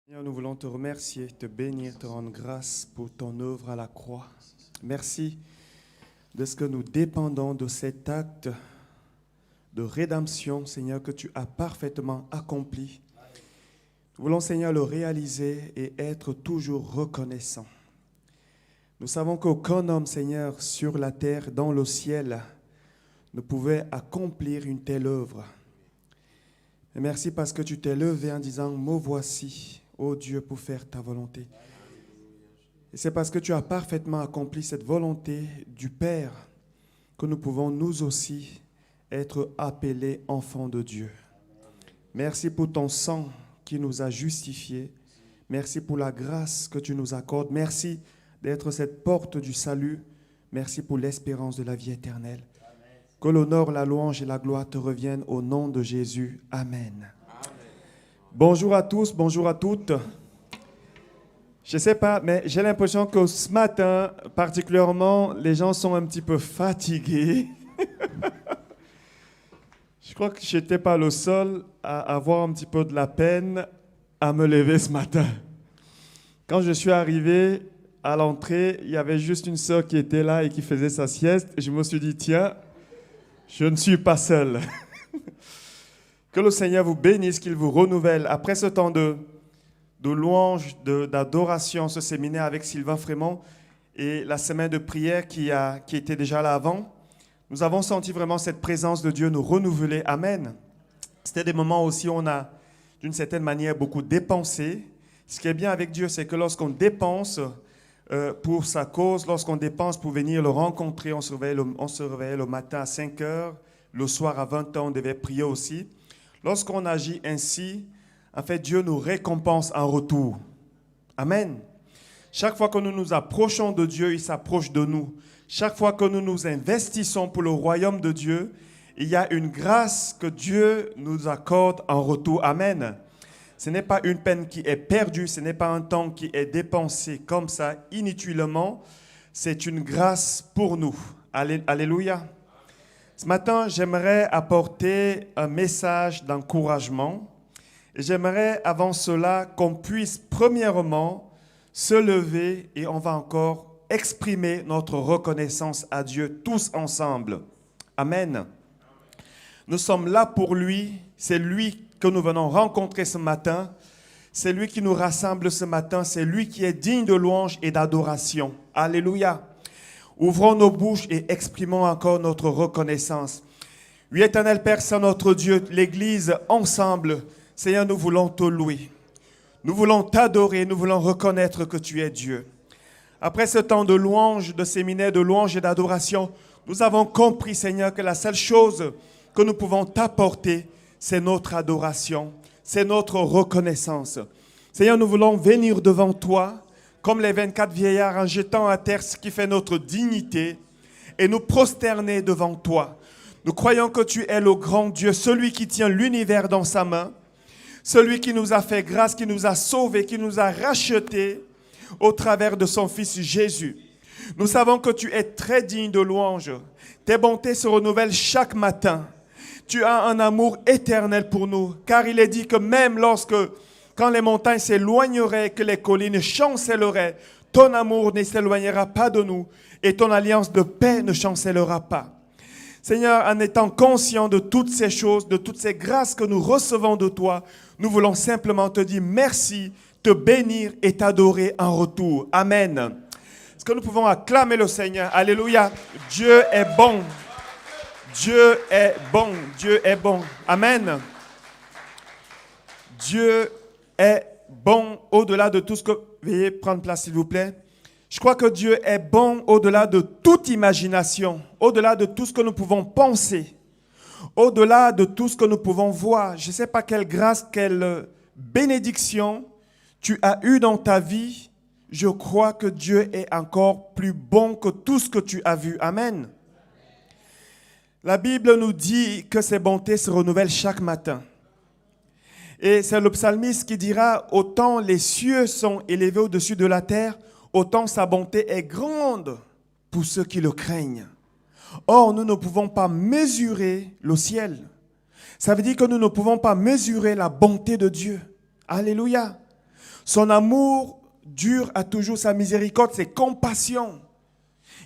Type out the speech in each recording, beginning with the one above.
Seigneur, nous voulons te remercier, te bénir, te rendre grâce pour ton œuvre à la croix. Merci de ce que nous dépendons de cet acte de rédemption, Seigneur, que tu as parfaitement accompli. Nous voulons, Seigneur, le réaliser et être toujours reconnaissants. Nous savons qu'aucun homme, Seigneur, sur la terre, dans le ciel, ne pouvait accomplir une telle œuvre. Et merci parce que tu t'es levé en disant, me voici, ô Dieu, pour faire ta volonté. Et c'est parce que tu as parfaitement accompli cette volonté du Père que nous pouvons nous aussi être appelés enfants de Dieu. Merci pour ton sang qui nous a justifiés. Merci pour la grâce que tu nous accordes. Merci d'être cette porte du salut. Merci pour l'espérance de la vie éternelle. Que l'honneur, la louange et la gloire te reviennent au nom de Jésus. Amen. Bonjour à tous, bonjour à toutes. Je ne sais pas, mais j'ai l'impression que ce matin, particulièrement, les gens sont un petit peu fatigués. Je crois que je n'étais pas le seul à avoir un petit peu de la peine à me lever ce matin. Quand je suis arrivé à l'entrée, il y avait juste une sœur qui était là et qui faisait sa sieste. Et je me suis dit, tiens, je ne suis pas seul. Que le Seigneur vous bénisse, qu'il vous renouvelle. Après ce temps de louange, d'adoration, ce séminaire avec Sylvain Frémont et la semaine de prière qui était déjà là avant, nous avons senti vraiment cette présence de Dieu nous renouveler. Amen. C'était des moments aussi où on a, d'une certaine manière, beaucoup dépensé. Ce qui est bien avec Dieu, c'est que lorsqu'on dépense pour sa cause, lorsqu'on dépense pour venir le rencontrer, on se réveillait le matin à 5 heures, le soir à 20 ans, on devait prier aussi. Lorsqu'on agit ainsi, en fait, Dieu nous récompense en retour. Amen. Chaque fois que nous nous approchons de Dieu, il s'approche de nous. Chaque fois que nous nous investissons pour le royaume de Dieu, il y a une grâce que Dieu nous accorde en retour. Amen. Ce n'est pas une peine qui est perdue, ce n'est pas un temps qui est dépensé comme ça, inutilement. C'est une grâce pour nous. Alléluia. Ce matin, j'aimerais apporter un message d'encouragement. Et j'aimerais, avant cela, qu'on puisse premièrement se lever et on va encore exprimer notre reconnaissance à Dieu tous ensemble. Amen. Nous sommes là pour lui. C'est lui que nous venons rencontrer ce matin. C'est lui qui nous rassemble ce matin. C'est lui qui est digne de louange et d'adoration. Alléluia. Ouvrons nos bouches et exprimons encore notre reconnaissance. Oui, éternel Père, c'est notre Dieu, l'Église, ensemble. Seigneur, nous voulons te louer. Nous voulons t'adorer. Nous voulons reconnaître que tu es Dieu. Après ce temps de louange, de séminaire, de louange et d'adoration, nous avons compris, Seigneur, que la seule chose que nous pouvons t'apporter, c'est notre adoration, c'est notre reconnaissance. Seigneur, nous voulons venir devant toi, comme les 24 vieillards, en jetant à terre ce qui fait notre dignité, et nous prosterner devant toi. Nous croyons que tu es le grand Dieu, celui qui tient l'univers dans sa main, celui qui nous a fait grâce, qui nous a sauvés, qui nous a rachetés au travers de son Fils Jésus. Nous savons que tu es très digne de louange. Tes bontés se renouvellent chaque matin. Tu as un amour éternel pour nous, car il est dit que même quand les montagnes s'éloigneraient, que les collines chancelleraient, ton amour ne s'éloignera pas de nous et ton alliance de paix ne chancellera pas. Seigneur, en étant conscients de toutes ces choses, de toutes ces grâces que nous recevons de toi, nous voulons simplement te dire merci, te bénir et t'adorer en retour. Amen. Est-ce que nous pouvons acclamer le Seigneur? Alléluia. Dieu est bon. Dieu est bon. Dieu est bon. Amen. Dieu est bon au-delà de tout ce que... Veuillez prendre place, s'il vous plaît. Je crois que Dieu est bon au-delà de toute imagination, au-delà de tout ce que nous pouvons penser, au-delà de tout ce que nous pouvons voir. Je ne sais pas quelle grâce, quelle bénédiction tu as eu dans ta vie. Je crois que Dieu est encore plus bon que tout ce que tu as vu. Amen. La Bible nous dit que ses bontés se renouvellent chaque matin. Et c'est le psalmiste qui dira, autant les cieux sont élevés au-dessus de la terre, autant sa bonté est grande pour ceux qui le craignent. Or, nous ne pouvons pas mesurer le ciel. Ça veut dire que nous ne pouvons pas mesurer la bonté de Dieu. Alléluia. Son amour dure à toujours, sa miséricorde, c'est compassion.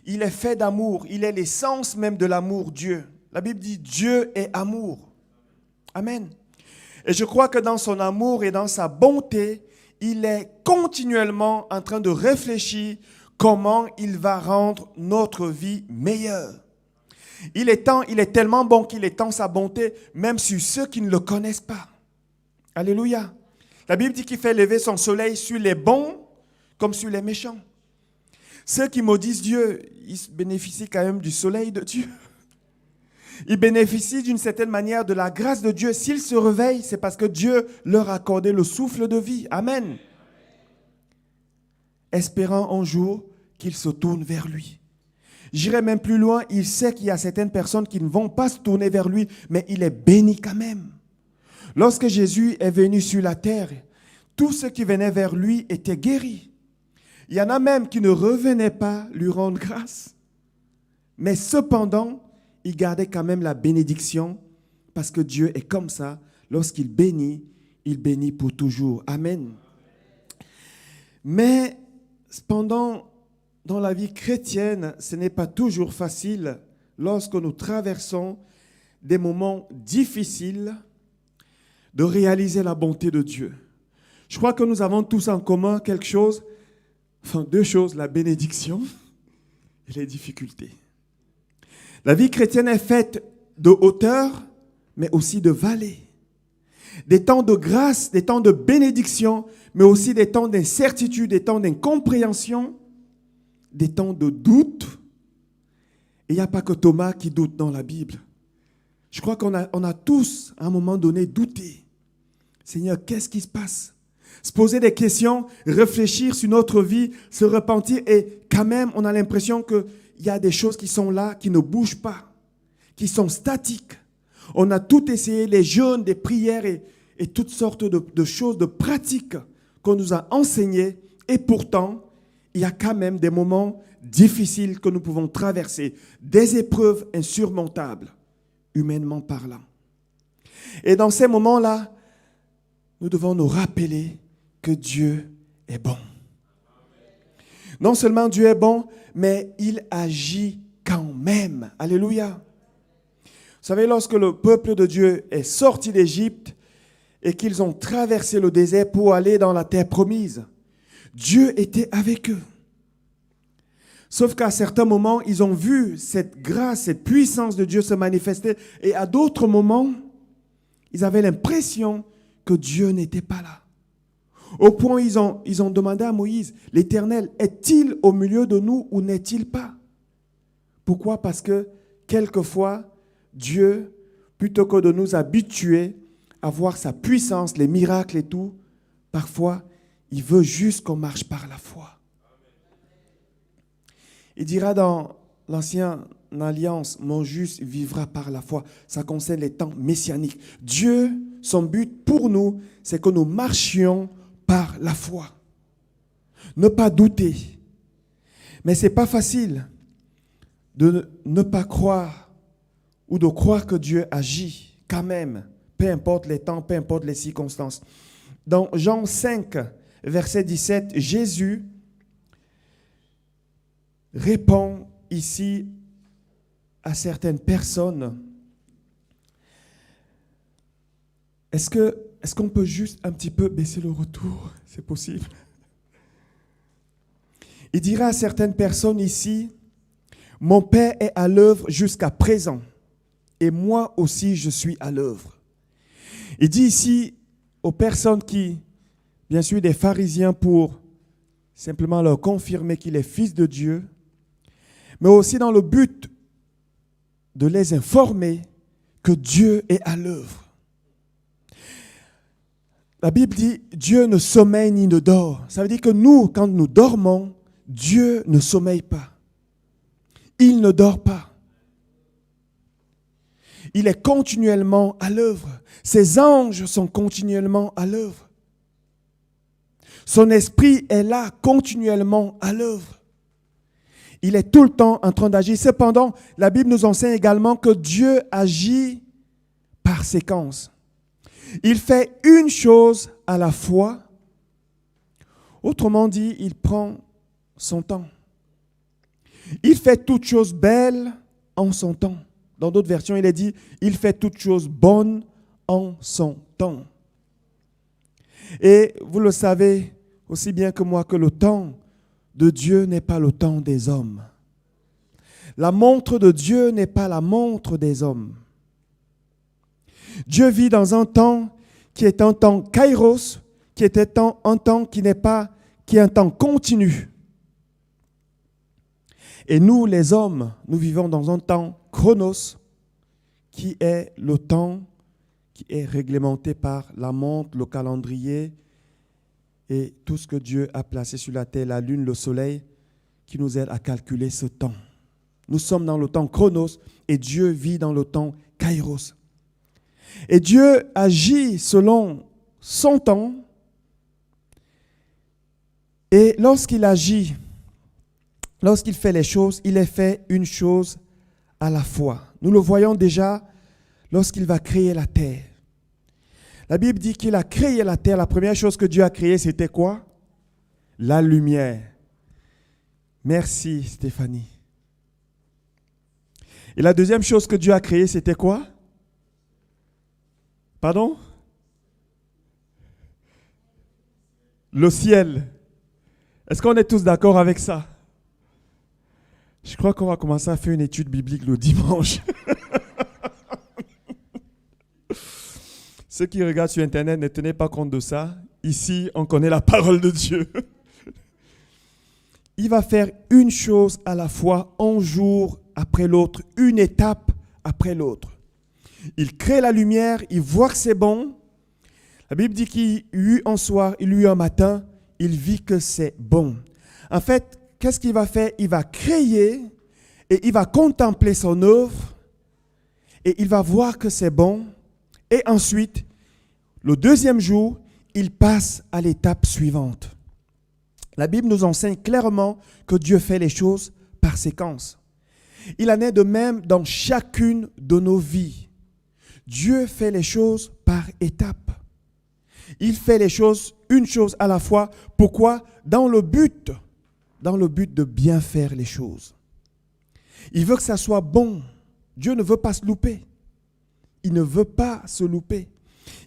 Il est fait d'amour, il est l'essence même de l'amour, Dieu. La Bible dit Dieu est amour. Amen. Et je crois que dans son amour et dans sa bonté, il est continuellement en train de réfléchir comment il va rendre notre vie meilleure. Il est tellement bon qu'il étend sa bonté même sur ceux qui ne le connaissent pas. Alléluia. La Bible dit qu'il fait lever son soleil sur les bons comme sur les méchants. Ceux qui maudissent Dieu, ils bénéficient quand même du soleil de Dieu. Ils bénéficient d'une certaine manière de la grâce de Dieu. S'ils se réveillent, c'est parce que Dieu leur a accordé le souffle de vie. Amen. Espérant un jour qu'ils se tournent vers lui. J'irai même plus loin, il sait qu'il y a certaines personnes qui ne vont pas se tourner vers lui, mais il est béni quand même. Lorsque Jésus est venu sur la terre, tous ceux qui venaient vers lui étaient guéris. Il y en a même qui ne revenaient pas lui rendre grâce. Mais cependant, il gardait quand même la bénédiction parce que Dieu est comme ça. Lorsqu'il bénit, il bénit pour toujours. Amen. Mais cependant, dans la vie chrétienne, ce n'est pas toujours facile lorsque nous traversons des moments difficiles de réaliser la bonté de Dieu. Je crois que nous avons tous en commun quelque chose, enfin deux choses, la bénédiction et les difficultés. La vie chrétienne est faite de hauteur, mais aussi de vallées. Des temps de grâce, des temps de bénédiction, mais aussi des temps d'incertitude, des temps d'incompréhension, des temps de doute. Et il n'y a pas que Thomas qui doute dans la Bible. Je crois qu'on a tous, à un moment donné, douté. Seigneur, qu'est-ce qui se passe? Se poser des questions, réfléchir sur notre vie, se repentir. Et quand même, on a l'impression qu'il y a des choses qui sont là, qui ne bougent pas, qui sont statiques. On a tout essayé, les jeûnes, des prières et toutes sortes de choses, de pratiques qu'on nous a enseignées. Et pourtant, il y a quand même des moments difficiles que nous pouvons traverser, des épreuves insurmontables, humainement parlant. Et dans ces moments-là, nous devons nous rappeler que Dieu est bon. Non seulement Dieu est bon, mais il agit quand même. Alléluia. Vous savez, lorsque le peuple de Dieu est sorti d'Égypte et qu'ils ont traversé le désert pour aller dans la terre promise, Dieu était avec eux. Sauf qu'à certains moments, ils ont vu cette grâce, cette puissance de Dieu se manifester. Et à d'autres moments, ils avaient l'impression que Dieu n'était pas là. Au point où ils ont demandé à Moïse, l'Éternel, est-il au milieu de nous ou n'est-il pas? Pourquoi? Parce que quelquefois, Dieu, plutôt que de nous habituer à voir sa puissance, les miracles et tout, parfois, il veut juste qu'on marche par la foi. Il dira dans l'Ancienne Alliance, mon juste vivra par la foi. Ça concerne les temps messianiques. Dieu, son but pour nous, c'est que nous marchions par la foi. Ne pas douter. Mais ce n'est pas facile de ne pas croire ou de croire que Dieu agit quand même, peu importe les temps, peu importe les circonstances. Dans Jean 5, verset 17, Jésus répond ici à certaines personnes. Est-ce qu'on peut juste un petit peu baisser le retour? C'est possible. Il dira à certaines personnes ici, mon Père est à l'œuvre jusqu'à présent, et moi aussi je suis à l'œuvre. Il dit ici aux personnes qui, bien sûr des pharisiens pour simplement leur confirmer qu'il est fils de Dieu, mais aussi dans le but de les informer que Dieu est à l'œuvre. La Bible dit, Dieu ne sommeille ni ne dort. Ça veut dire que nous, quand nous dormons, Dieu ne sommeille pas. Il ne dort pas. Il est continuellement à l'œuvre. Ses anges sont continuellement à l'œuvre. Son esprit est là, continuellement à l'œuvre. Il est tout le temps en train d'agir. Cependant, la Bible nous enseigne également que Dieu agit par séquence. Il fait une chose à la fois Autrement dit, il prend son temps. Il fait toutes choses belles en son temps. Dans d'autres versions, il est dit, il fait toutes choses bonnes en son temps. Et vous le savez aussi bien que moi que le temps de Dieu n'est pas le temps des hommes. La montre de Dieu n'est pas la montre des hommes. Dieu vit dans un temps qui est un temps kairos, qui est un temps qui est un temps continu. Et nous, les hommes, nous vivons dans un temps chronos, qui est le temps qui est réglementé par la montre, le calendrier et tout ce que Dieu a placé sur la terre, la lune, le soleil, qui nous aide à calculer ce temps. Nous sommes dans le temps chronos et Dieu vit dans le temps kairos. Et Dieu agit selon son temps. Et lorsqu'il agit, lorsqu'il fait les choses, il les fait une chose à la fois. Nous le voyons déjà lorsqu'il va créer la terre. La Bible dit qu'il a créé la terre. La première chose que Dieu a créée, c'était quoi? La lumière. Merci Stéphanie. Et la deuxième chose que Dieu a créée, c'était quoi? Pardon? Le ciel. Est-ce qu'on est tous d'accord avec ça? Je crois qu'on va commencer à faire une étude biblique le dimanche. Ceux qui regardent sur Internet, ne tenez pas compte de ça. Ici, on connaît la parole de Dieu. Il va faire une chose à la fois, un jour après l'autre, une étape après l'autre. Il crée la lumière, il voit que c'est bon. La Bible dit qu'il eut un soir, il eut un matin, il vit que c'est bon. En fait, qu'est-ce qu'il va faire? Il va créer et il va contempler son œuvre et il va voir que c'est bon. Et ensuite, le deuxième jour, il passe à l'étape suivante. La Bible nous enseigne clairement que Dieu fait les choses par séquence. Il en est de même dans chacune de nos vies. Dieu fait les choses par étapes. Il fait les choses, une chose à la fois. Pourquoi? Dans le but de bien faire les choses. Il veut que ça soit bon. Dieu ne veut pas se louper. Il ne veut pas se louper.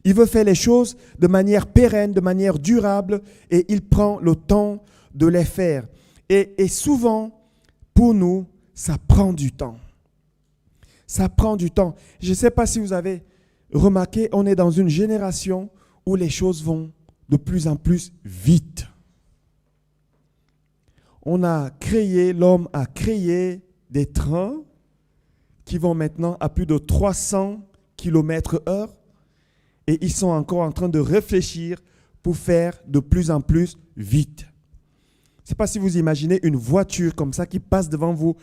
Il veut faire les choses de manière pérenne, de manière durable, et il prend le temps de les faire. Et souvent, pour nous, ça prend du temps. Ça prend du temps. Je ne sais pas si vous avez remarqué, on est dans une génération où les choses vont de plus en plus vite. L'homme a créé des trains qui vont maintenant à plus de 300 km/h et ils sont encore en train de réfléchir pour faire de plus en plus vite. Je ne sais pas si vous imaginez une voiture comme ça qui passe devant vous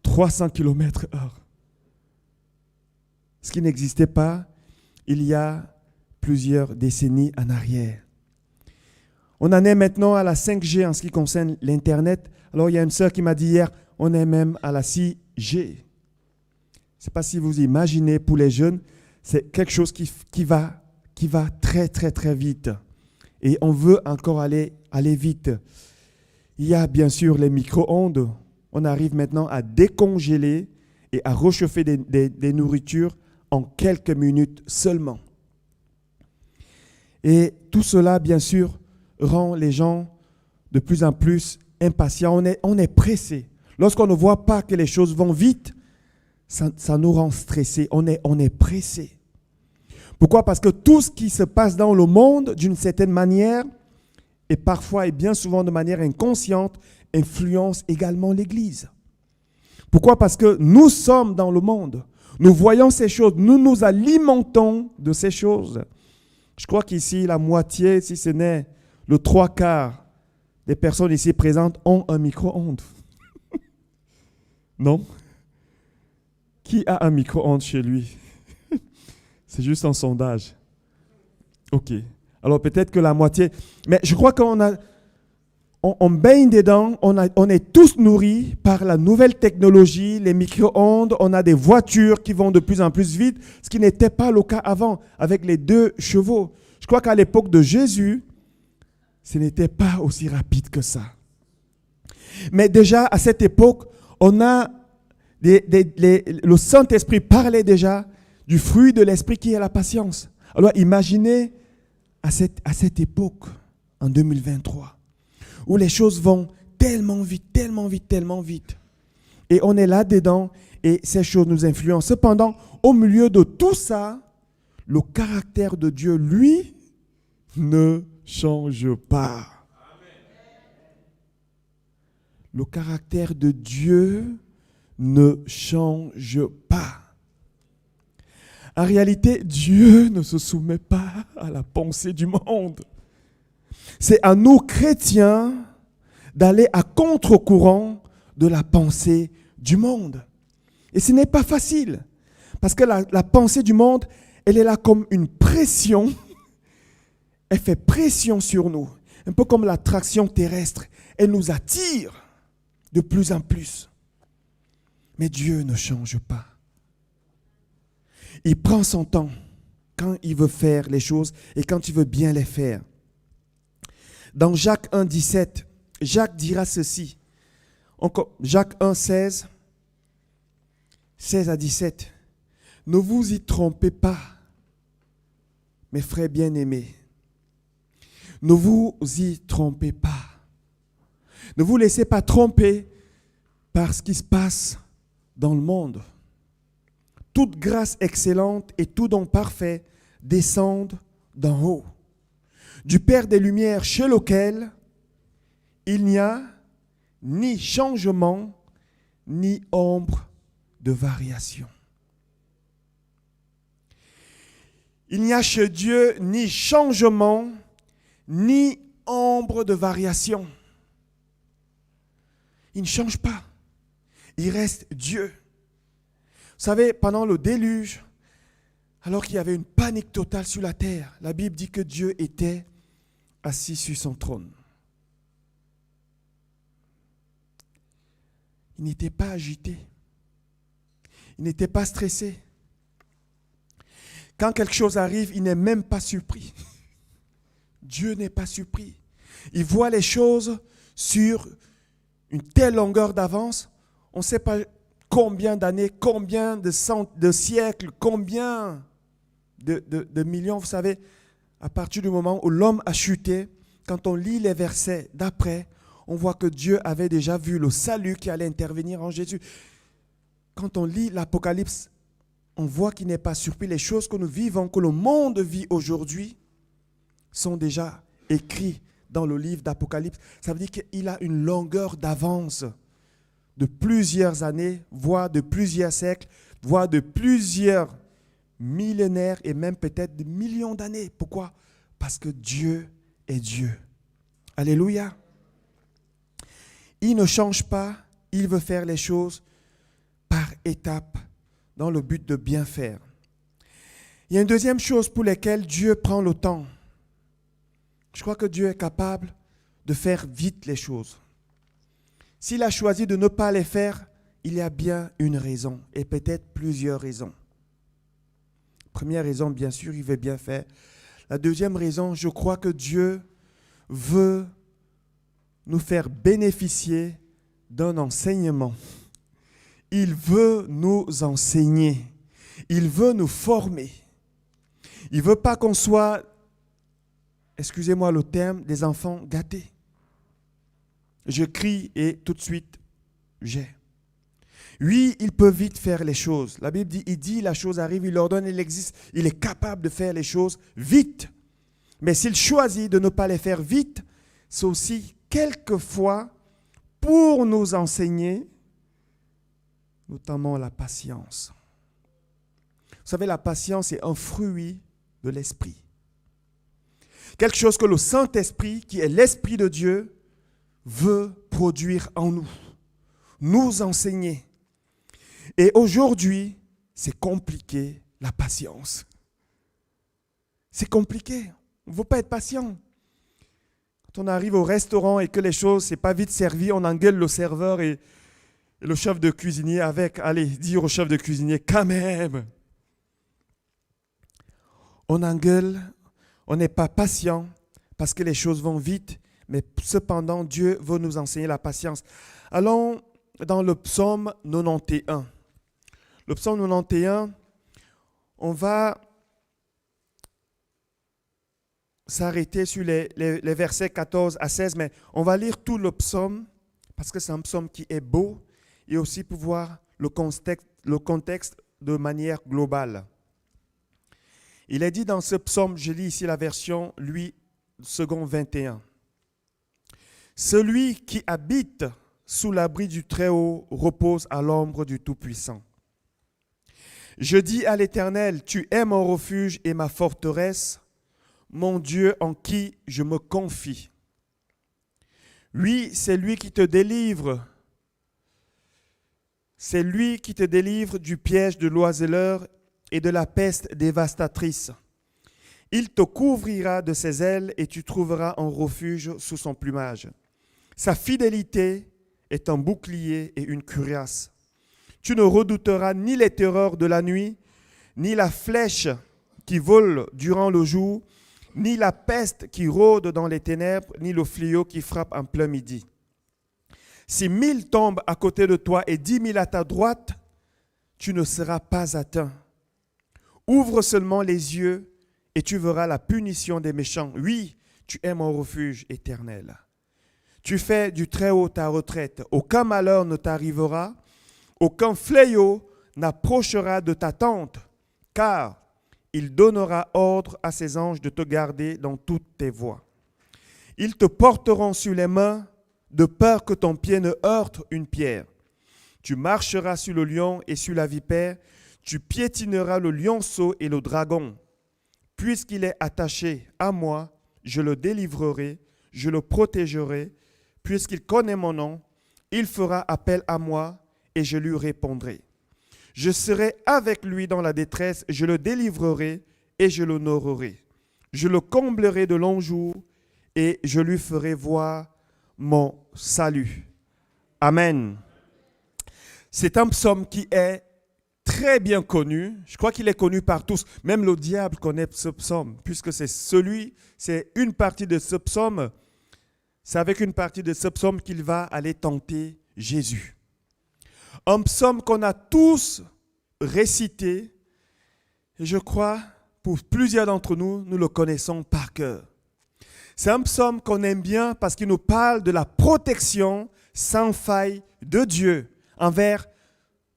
300 km/h. Ce qui n'existait pas il y a plusieurs décennies en arrière. On en est maintenant à la 5G en ce qui concerne l'Internet. Alors, il y a une sœur qui m'a dit hier, on est même à la 6G. Je ne sais pas si vous imaginez, pour les jeunes, c'est quelque chose qui va très, très, très vite. Et on veut encore aller vite. Il y a bien sûr les micro-ondes. On arrive maintenant à décongeler et à réchauffer des nourritures en quelques minutes seulement. Et tout cela, bien sûr, rend les gens de plus en plus impatients. On est pressé. Lorsqu'on ne voit pas que les choses vont vite, ça nous rend stressés. On est pressé. Pourquoi? Parce que tout ce qui se passe dans le monde, d'une certaine manière, et parfois et bien souvent de manière inconsciente, influence également l'Église. Pourquoi? Parce que nous sommes dans le monde. Nous voyons ces choses. Nous nous alimentons de ces choses. Je crois qu'ici, la moitié, si ce n'est le 3/4 des personnes ici présentes ont un micro-ondes. Non? Qui a un micro-ondes chez lui? C'est juste un sondage. OK. Alors peut-être que la moitié... Mais je crois qu'on baigne dedans, on est tous nourris par la nouvelle technologie, les micro-ondes, on a des voitures qui vont de plus en plus vite, ce qui n'était pas le cas avant avec les 2 chevaux. Je crois qu'à l'époque de Jésus, ce n'était pas aussi rapide que ça. Mais déjà, à cette époque, on a le Saint-Esprit parlait déjà du fruit de l'Esprit qui est la patience. Alors imaginez à cette époque, en 2023, où les choses vont tellement vite, tellement vite, tellement vite. Et on est là-dedans et ces choses nous influencent. Cependant, au milieu de tout ça, le caractère de Dieu, lui, ne change pas. Le caractère de Dieu ne change pas. En réalité, Dieu ne se soumet pas à la pensée du monde. C'est à nous, chrétiens, d'aller à contre-courant de la pensée du monde. Et ce n'est pas facile, parce que la pensée du monde, elle est là comme une pression. Elle fait pression sur nous, un peu comme l'attraction terrestre. Elle nous attire de plus en plus. Mais Dieu ne change pas. Il prend son temps quand il veut faire les choses et quand il veut bien les faire. Dans Jacques 1, 17, Jacques dira ceci. Jacques 1, 16 à 17. Ne vous y trompez pas, mes frères bien-aimés. Ne vous y trompez pas. Ne vous laissez pas tromper par ce qui se passe dans le monde. Toute grâce excellente et tout don parfait descendent d'en haut, du Père des Lumières, chez lequel il n'y a ni changement, ni ombre de variation. Il n'y a chez Dieu ni changement, ni ombre de variation. Il ne change pas. Il reste Dieu. Vous savez, pendant le déluge, alors qu'il y avait une panique totale sur la terre, la Bible dit que Dieu était assis sur son trône. Il n'était pas agité. Il n'était pas stressé. Quand quelque chose arrive, il n'est même pas surpris. Dieu n'est pas surpris. Il voit les choses sur une telle longueur d'avance. On ne sait pas combien d'années, combien de siècles, combien de millions. Vous savez, à partir du moment où l'homme a chuté, quand on lit les versets d'après, on voit que Dieu avait déjà vu le salut qui allait intervenir en Jésus. Quand on lit l'Apocalypse, on voit qu'il n'est pas surpris. Les choses que nous vivons, que le monde vit aujourd'hui, sont déjà écrites dans le livre d'Apocalypse. Ça veut dire qu'il a une longueur d'avance de plusieurs années, voire de plusieurs siècles, voire de plusieurs millénaires et même peut-être de millions d'années. Pourquoi? Parce que Dieu est Dieu. Alléluia. Il ne change pas, il veut faire les choses par étapes dans le but de bien faire. Il y a une deuxième chose pour laquelle Dieu prend le temps. Je crois que Dieu est capable de faire vite les choses. S'il a choisi de ne pas les faire, il y a bien une raison et peut-être plusieurs raisons. Première raison, bien sûr, il veut bien faire. La deuxième raison, je crois que Dieu veut nous faire bénéficier d'un enseignement. Il veut nous enseigner. Il veut nous former. Il ne veut pas qu'on soit, excusez-moi le terme, des enfants gâtés. Je crie et tout de suite, j'ai. Oui, il peut vite faire les choses. La Bible dit, il dit, la chose arrive, il ordonne, il existe. Il est capable de faire les choses vite. Mais s'il choisit de ne pas les faire vite, c'est aussi quelquefois pour nous enseigner, notamment la patience. Vous savez, la patience est un fruit de l'esprit. Quelque chose que le Saint-Esprit, qui est l'Esprit de Dieu, veut produire en nous, nous enseigner. Et aujourd'hui, c'est compliqué, la patience. C'est compliqué. On ne veut pas être patient. Quand on arrive au restaurant et que les choses, ce n'est pas vite servi, on engueule le serveur et le chef de cuisinier avec, allez, dire au chef de cuisinier, quand même. On engueule, on n'est pas patient parce que les choses vont vite, mais cependant, Dieu veut nous enseigner la patience. Allons dans le psaume 91. Le psaume 91, on va s'arrêter sur les versets 14 à 16, mais on va lire tout le psaume, parce que c'est un psaume qui est beau, et aussi pour voir le contexte de manière globale. Il est dit dans ce psaume, je lis ici la version, lui, second 21. Celui qui habite sous l'abri du Très-Haut repose à l'ombre du Tout-Puissant. Je dis à l'Éternel, tu es mon refuge et ma forteresse, mon Dieu en qui je me confie. Oui, c'est lui qui te délivre. C'est lui qui te délivre du piège de l'oiseleur et de la peste dévastatrice. Il te couvrira de ses ailes et tu trouveras un refuge sous son plumage. Sa fidélité est un bouclier et une cuirasse. Tu ne redouteras ni les terreurs de la nuit, ni la flèche qui vole durant le jour, ni la peste qui rôde dans les ténèbres, ni le fléau qui frappe en plein midi. Si 1000 tombent à côté de toi et 10 000 à ta droite, tu ne seras pas atteint. Ouvre seulement les yeux et tu verras la punition des méchants. Oui, tu es mon refuge éternel. Tu fais du Très-Haut ta retraite. Aucun malheur ne t'arrivera, aucun fléau n'approchera de ta tente, car il donnera ordre à ses anges de te garder dans toutes tes voies. Ils te porteront sur les mains, de peur que ton pied ne heurte une pierre. Tu marcheras sur le lion et sur la vipère, tu piétineras le lionceau et le dragon. Puisqu'il est attaché à moi, je le délivrerai, je le protégerai. Puisqu'il connaît mon nom, il fera appel à moi et je lui répondrai. Je serai avec lui dans la détresse, je le délivrerai et je l'honorerai. Je le comblerai de longs jours et je lui ferai voir mon salut. Amen. C'est un psaume qui est très bien connu. Je crois qu'il est connu par tous. Même le diable connaît ce psaume, puisque c'est une partie de ce psaume. C'est avec une partie de ce psaume qu'il va aller tenter Jésus. Un psaume qu'on a tous récité, et je crois, pour plusieurs d'entre nous, nous le connaissons par cœur. C'est un psaume qu'on aime bien parce qu'il nous parle de la protection sans faille de Dieu envers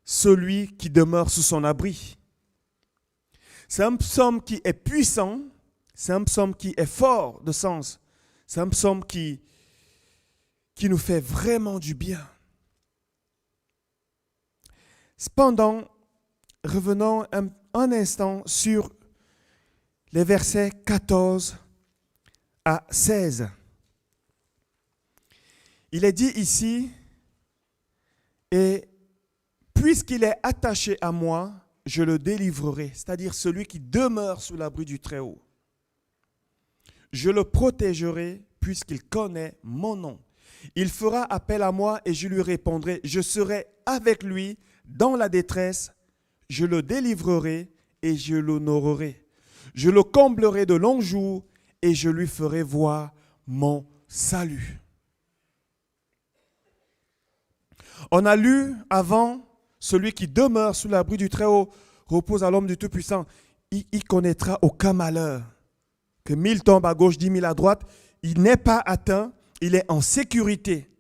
celui qui demeure sous son abri. C'est un psaume qui est puissant, c'est un psaume qui est fort de sens, c'est un psaume qui nous fait vraiment du bien. Cependant, revenons un instant sur les versets 14 à 16. Il est dit ici, et puisqu'il est attaché à moi, je le délivrerai, c'est-à-dire celui qui demeure sous l'abri du Très-Haut. Je le protégerai puisqu'il connaît mon nom. Il fera appel à moi et je lui répondrai. Je serai avec lui dans la détresse. Je le délivrerai et je l'honorerai. Je le comblerai de longs jours et je lui ferai voir mon salut. On a lu avant, celui qui demeure sous l'abri du Très-Haut repose à l'homme du Tout-Puissant. Il connaîtra aucun malheur. Que 1000 tombent à gauche, 10 000 à droite, il n'est pas atteint, il est en sécurité.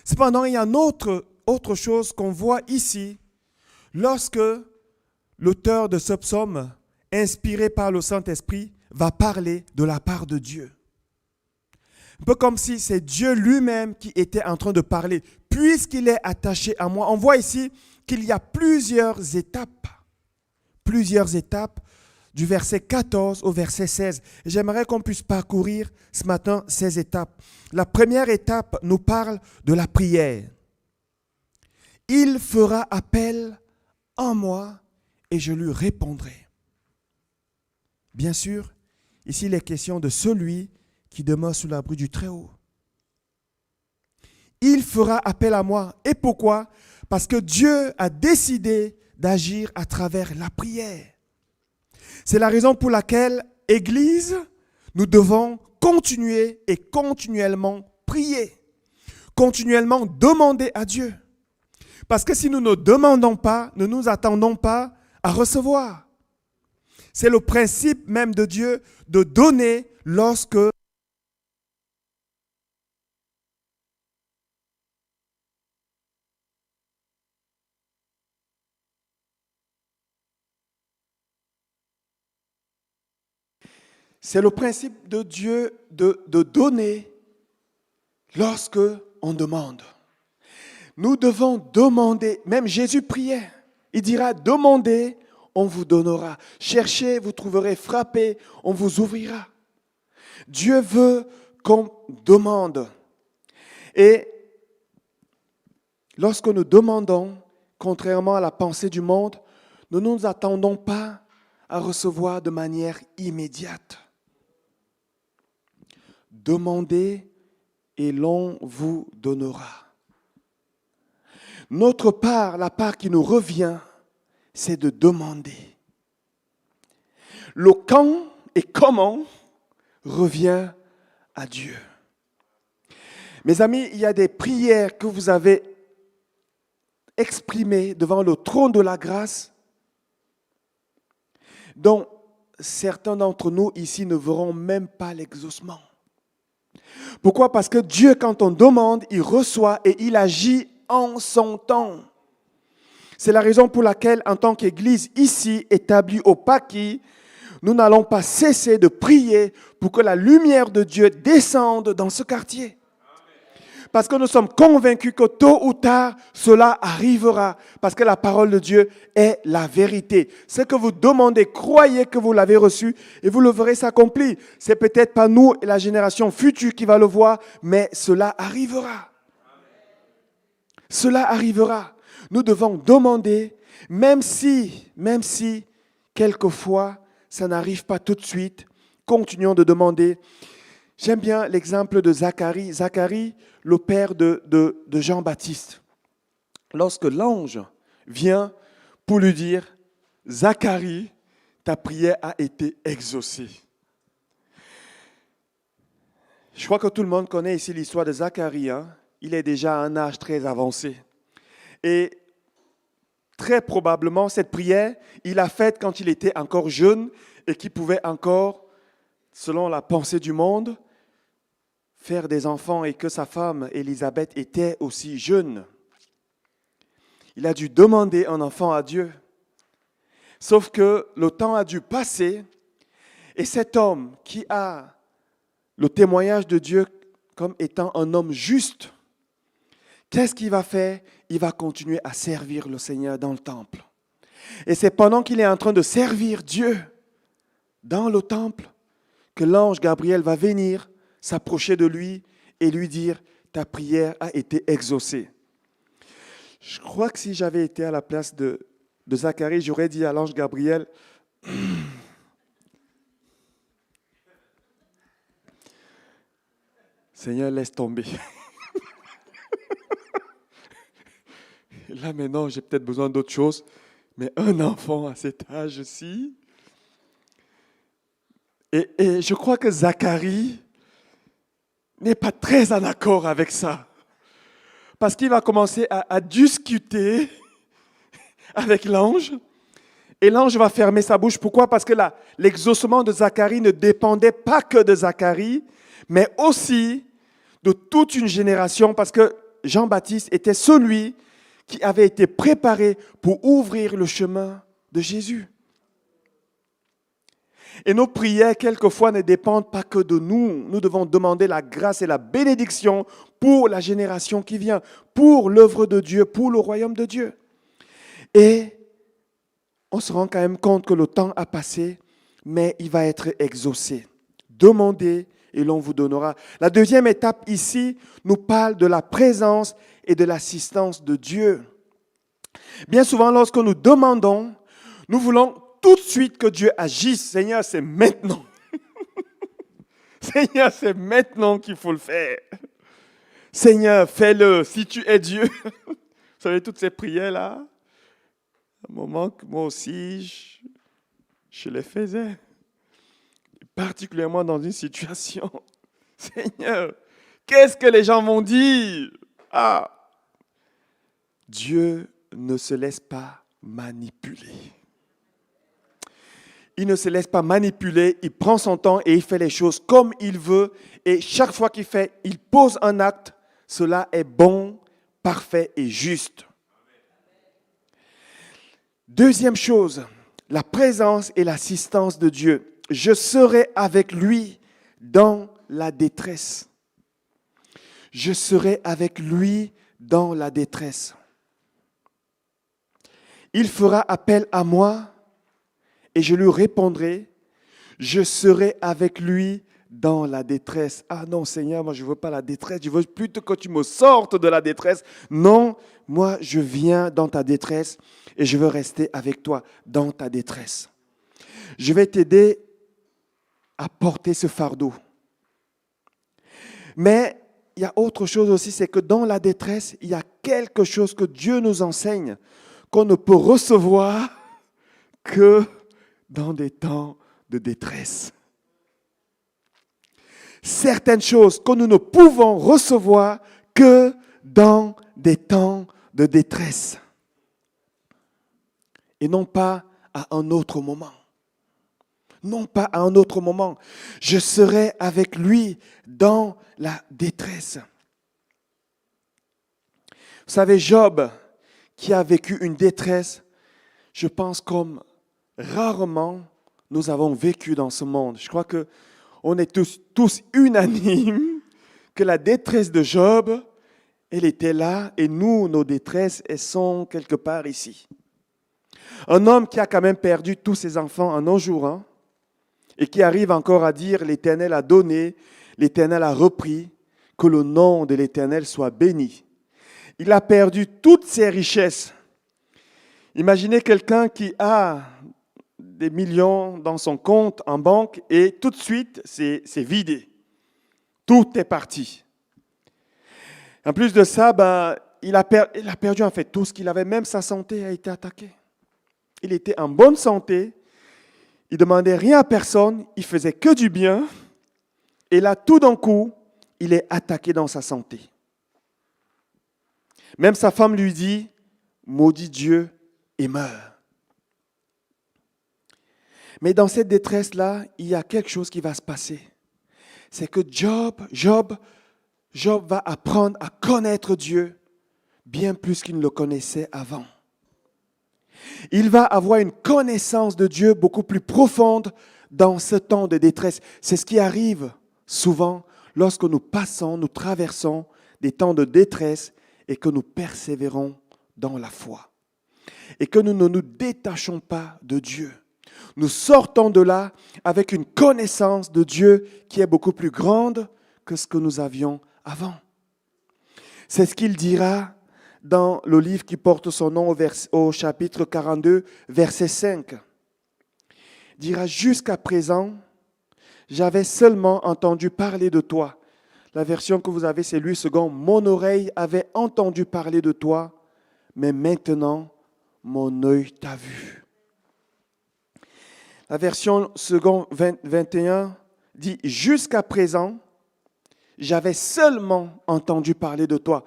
Cependant, il y a une autre chose qu'on voit ici, lorsque l'auteur de ce psaume, inspiré par le Saint-Esprit, va parler de la part de Dieu. Un peu comme si c'est Dieu lui-même qui était en train de parler. Puisqu'il est attaché à moi, on voit ici qu'il y a plusieurs étapes du verset 14 au verset 16. Et j'aimerais qu'on puisse parcourir ce matin ces étapes. La première étape nous parle de la prière. Il fera appel en moi et je lui répondrai. Bien sûr, ici il est question de celui qui demeure sous l'abri du Très-Haut. Il fera appel à moi. Et pourquoi? Parce que Dieu a décidé d'agir à travers la prière. C'est la raison pour laquelle, Église, nous devons continuer et continuellement prier. Continuellement demander à Dieu. Parce que si nous ne demandons pas, ne nous attendons pas à recevoir. C'est le principe même de Dieu de donner lorsque c'est le principe de Dieu de donner lorsque on demande. Nous devons demander, même Jésus priait, il dira, demandez, on vous donnera. Cherchez, vous trouverez, frappez, on vous ouvrira. Dieu veut qu'on demande. Et lorsque nous demandons, contrairement à la pensée du monde, nous ne nous attendons pas à recevoir de manière immédiate. Demandez et l'on vous donnera. Notre part, la part qui nous revient, c'est de demander. Le quand et comment revient à Dieu. Mes amis, il y a des prières que vous avez exprimées devant le trône de la grâce, dont certains d'entre nous ici ne verront même pas l'exaucement. Pourquoi? Parce que Dieu, quand on demande, il reçoit et il agit en son temps. C'est la raison pour laquelle, en tant qu'Église ici, établie au Paquis, nous n'allons pas cesser de prier pour que la lumière de Dieu descende dans ce quartier. Parce que nous sommes convaincus que tôt ou tard, cela arrivera. Parce que la parole de Dieu est la vérité. Ce que vous demandez, croyez que vous l'avez reçu et vous le verrez s'accomplir. C'est peut-être pas nous et la génération future qui va le voir, mais cela arrivera. Cela arrivera. Nous devons demander, même si, quelquefois, ça n'arrive pas tout de suite, continuons de demander. J'aime bien l'exemple de Zacharie. Zacharie, le père de Jean-Baptiste. Lorsque l'ange vient pour lui dire, Zacharie, ta prière a été exaucée. Je crois que tout le monde connaît ici l'histoire de Zacharie. Il est déjà à un âge très avancé. Et très probablement, cette prière, il l'a faite quand il était encore jeune et qu'il pouvait encore, selon la pensée du monde, faire des enfants et que sa femme, Élisabeth, était aussi jeune. Il a dû demander un enfant à Dieu. Sauf que le temps a dû passer et cet homme qui a le témoignage de Dieu comme étant un homme juste, qu'est-ce qu'il va faire? Il va continuer à servir le Seigneur dans le temple. Et c'est pendant qu'il est en train de servir Dieu dans le temple que l'ange Gabriel va venir s'approcher de lui et lui dire « Ta prière a été exaucée ». Je crois que si j'avais été à la place de Zacharie, j'aurais dit à l'ange Gabriel « Seigneur, laisse tomber ». Là maintenant, j'ai peut-être besoin d'autre chose, mais un enfant à cet âge-ci. Et je crois que Zacharie n'est pas très en accord avec ça. Parce qu'il va commencer à discuter avec l'ange. Et l'ange va fermer sa bouche. Pourquoi? Parce que l'exaucement de Zacharie ne dépendait pas que de Zacharie, mais aussi de toute une génération. Parce que Jean-Baptiste était celui qui avait été préparé pour ouvrir le chemin de Jésus. Et nos prières, quelquefois, ne dépendent pas que de nous. Nous devons demander la grâce et la bénédiction pour la génération qui vient, pour l'œuvre de Dieu, pour le royaume de Dieu. Et on se rend quand même compte que le temps a passé, mais il va être exaucé. Demandez et l'on vous donnera. La deuxième étape ici nous parle de la présence et de l'assistance de Dieu. Bien souvent, lorsque nous demandons, nous voulons tout de suite que Dieu agisse. Seigneur, c'est maintenant. Seigneur, c'est maintenant qu'il faut le faire. Seigneur, fais-le si tu es Dieu. Vous savez, toutes ces prières-là, à un moment que moi aussi, je les faisais. particulièrement dans une situation. Seigneur, qu'est-ce que les gens vont dire? Ah, Dieu ne se laisse pas manipuler. Il ne se laisse pas manipuler, il prend son temps et il fait les choses comme il veut. Et chaque fois il pose un acte, cela est bon, parfait et juste. Deuxième chose, la présence et l'assistance de Dieu. Je serai avec lui dans la détresse. Je serai avec lui dans la détresse. Il fera appel à moi et je lui répondrai. Je serai avec lui dans la détresse. Ah non, Seigneur, moi je ne veux pas la détresse. Je veux plutôt que tu me sortes de la détresse. Non, moi je viens dans ta détresse et je veux rester avec toi dans ta détresse. Je vais t'aider à porter ce fardeau. Mais il y a autre chose aussi, c'est que dans la détresse, il y a quelque chose que Dieu nous enseigne qu'on ne peut recevoir que dans des temps de détresse. Certaines choses que nous ne pouvons recevoir que dans des temps de détresse. Et non pas à un autre moment. Non pas à un autre moment. Je serai avec lui dans la détresse. Vous savez, Job, qui a vécu une détresse, je pense comme rarement nous avons vécu dans ce monde. Je crois qu'on est tous unanimes que la détresse de Job, elle était là et nous, nos détresses, elles sont quelque part ici. Un homme qui a quand même perdu tous ses enfants en un jour, hein, et qui arrive encore à dire « l'Éternel a donné, l'Éternel a repris, que le nom de l'Éternel soit béni ». Il a perdu toutes ses richesses. Imaginez quelqu'un qui a des millions dans son compte en banque et tout de suite, c'est vidé. Tout est parti. En plus de ça, il a perdu en fait tout ce qu'il avait. Même sa santé a été attaquée. Il était en bonne santé. Il ne demandait rien à personne. Il faisait que du bien. Et là, tout d'un coup, il est attaqué dans sa santé. Même sa femme lui dit, maudit Dieu et meurt. Mais dans cette détresse-là, il y a quelque chose qui va se passer. C'est que Job va apprendre à connaître Dieu bien plus qu'il ne le connaissait avant. Il va avoir une connaissance de Dieu beaucoup plus profonde dans ce temps de détresse. C'est ce qui arrive souvent lorsque nous traversons des temps de détresse et que nous persévérons dans la foi. Et que nous ne nous détachons pas de Dieu. Nous sortons de là avec une connaissance de Dieu qui est beaucoup plus grande que ce que nous avions avant. C'est ce qu'il dira dans le livre qui porte son nom au chapitre 42, verset 5. Il dira, jusqu'à présent, j'avais seulement entendu parler de toi. La version que vous avez, c'est lui second. Mon oreille avait entendu parler de toi, mais maintenant, mon œil t'a vu. La version second 21 dit, jusqu'à présent, j'avais seulement entendu parler de toi.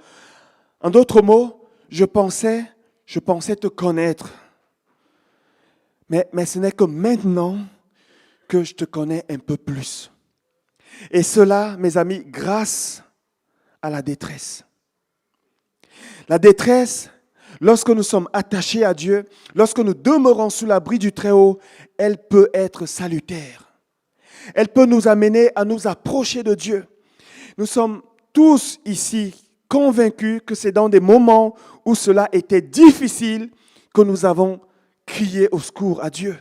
En d'autres mots, je pensais te connaître. Mais ce n'est que maintenant que je te connais un peu plus. Et cela, mes amis, grâce à la détresse. La détresse, lorsque nous sommes attachés à Dieu, lorsque nous demeurons sous l'abri du Très-Haut, elle peut être salutaire. Elle peut nous amener à nous approcher de Dieu. Nous sommes tous ici convaincus que c'est dans des moments où cela était difficile que nous avons crié au secours à Dieu.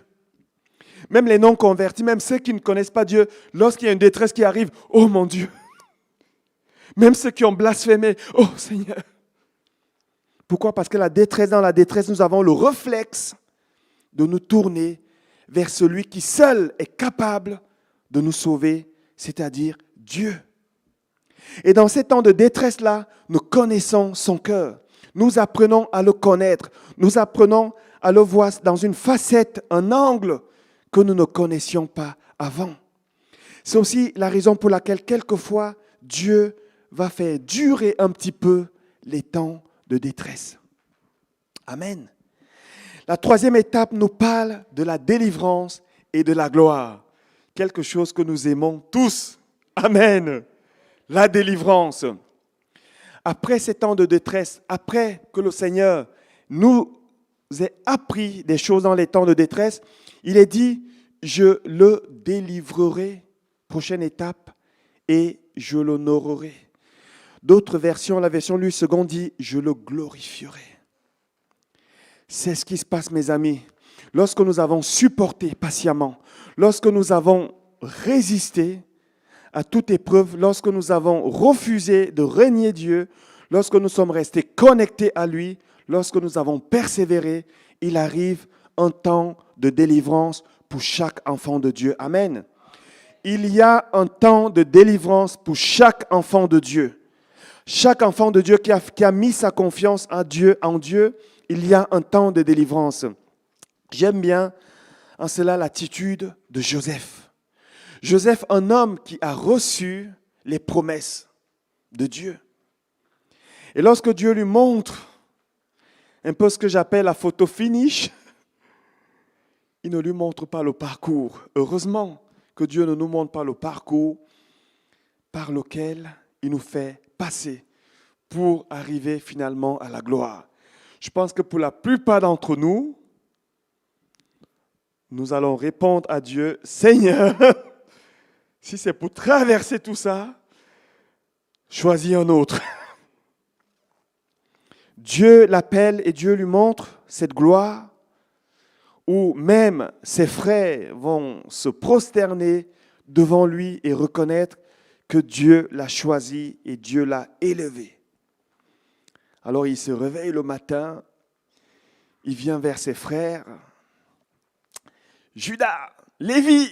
Même les non-convertis, même ceux qui ne connaissent pas Dieu, lorsqu'il y a une détresse qui arrive, oh mon Dieu. Même ceux qui ont blasphémé, oh Seigneur. Pourquoi? Parce que dans la détresse, nous avons le réflexe de nous tourner vers celui qui seul est capable de nous sauver, c'est-à-dire Dieu. Et dans ces temps de détresse-là, nous connaissons son cœur. Nous apprenons à le connaître. Nous apprenons à le voir dans une facette, un angle que nous ne connaissions pas avant. C'est aussi la raison pour laquelle quelquefois Dieu va faire durer un petit peu les temps de détresse. Amen. La troisième étape nous parle de la délivrance et de la gloire. Quelque chose que nous aimons tous. Amen. La délivrance. Après ces temps de détresse, après que le Seigneur nous ait appris des choses dans les temps de détresse, il est dit, je le délivrerai, prochaine étape, et je l'honorerai. D'autres versions, la version Louis II dit, je le glorifierai. C'est ce qui se passe, mes amis. Lorsque nous avons supporté patiemment, lorsque nous avons résisté à toute épreuve, lorsque nous avons refusé de renier Dieu, lorsque nous sommes restés connectés à lui, lorsque nous avons persévéré, il arrive un temps de délivrance pour chaque enfant de Dieu. Amen. Il y a un temps de délivrance pour chaque enfant de Dieu. Chaque enfant de Dieu qui a mis sa confiance en Dieu, il y a un temps de délivrance. J'aime bien en cela l'attitude de Joseph. Joseph, un homme qui a reçu les promesses de Dieu. Et lorsque Dieu lui montre un peu ce que j'appelle la photo finish, il ne lui montre pas le parcours. Heureusement que Dieu ne nous montre pas le parcours par lequel il nous fait passer pour arriver finalement à la gloire. Je pense que pour la plupart d'entre nous, nous allons répondre à Dieu, Seigneur, si c'est pour traverser tout ça, choisis un autre. Dieu l'appelle et Dieu lui montre cette gloire où même ses frères vont se prosterner devant lui et reconnaître que Dieu l'a choisi et Dieu l'a élevé. Alors il se réveille le matin, il vient vers ses frères. Judas, Lévi,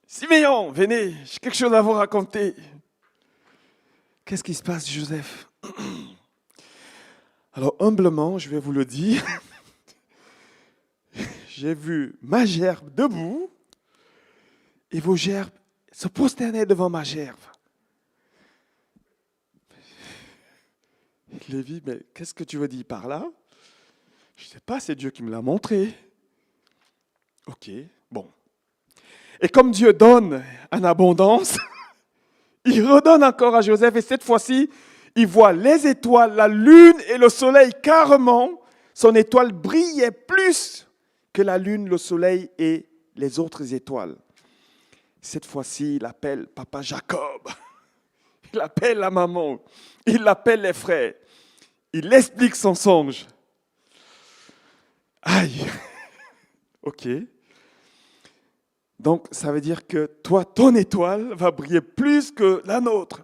Siméon, venez, j'ai quelque chose à vous raconter. Qu'est-ce qui se passe, Joseph? Alors humblement, je vais vous le dire, j'ai vu ma gerbe debout et vos gerbes se prosternaient devant ma gerbe. Lévi, mais qu'est-ce que tu veux dire par là? Je ne sais pas, c'est Dieu qui me l'a montré. Ok, bon. Et comme Dieu donne en abondance, il redonne encore à Joseph et cette fois-ci, il voit les étoiles, la lune et le soleil carrément. Son étoile brillait plus que la lune, le soleil et les autres étoiles. Cette fois-ci, il appelle papa Jacob. Il appelle la maman. Il appelle les frères. Il explique son songe. Aïe. Ok. Donc, ça veut dire que toi, ton étoile va briller plus que la nôtre.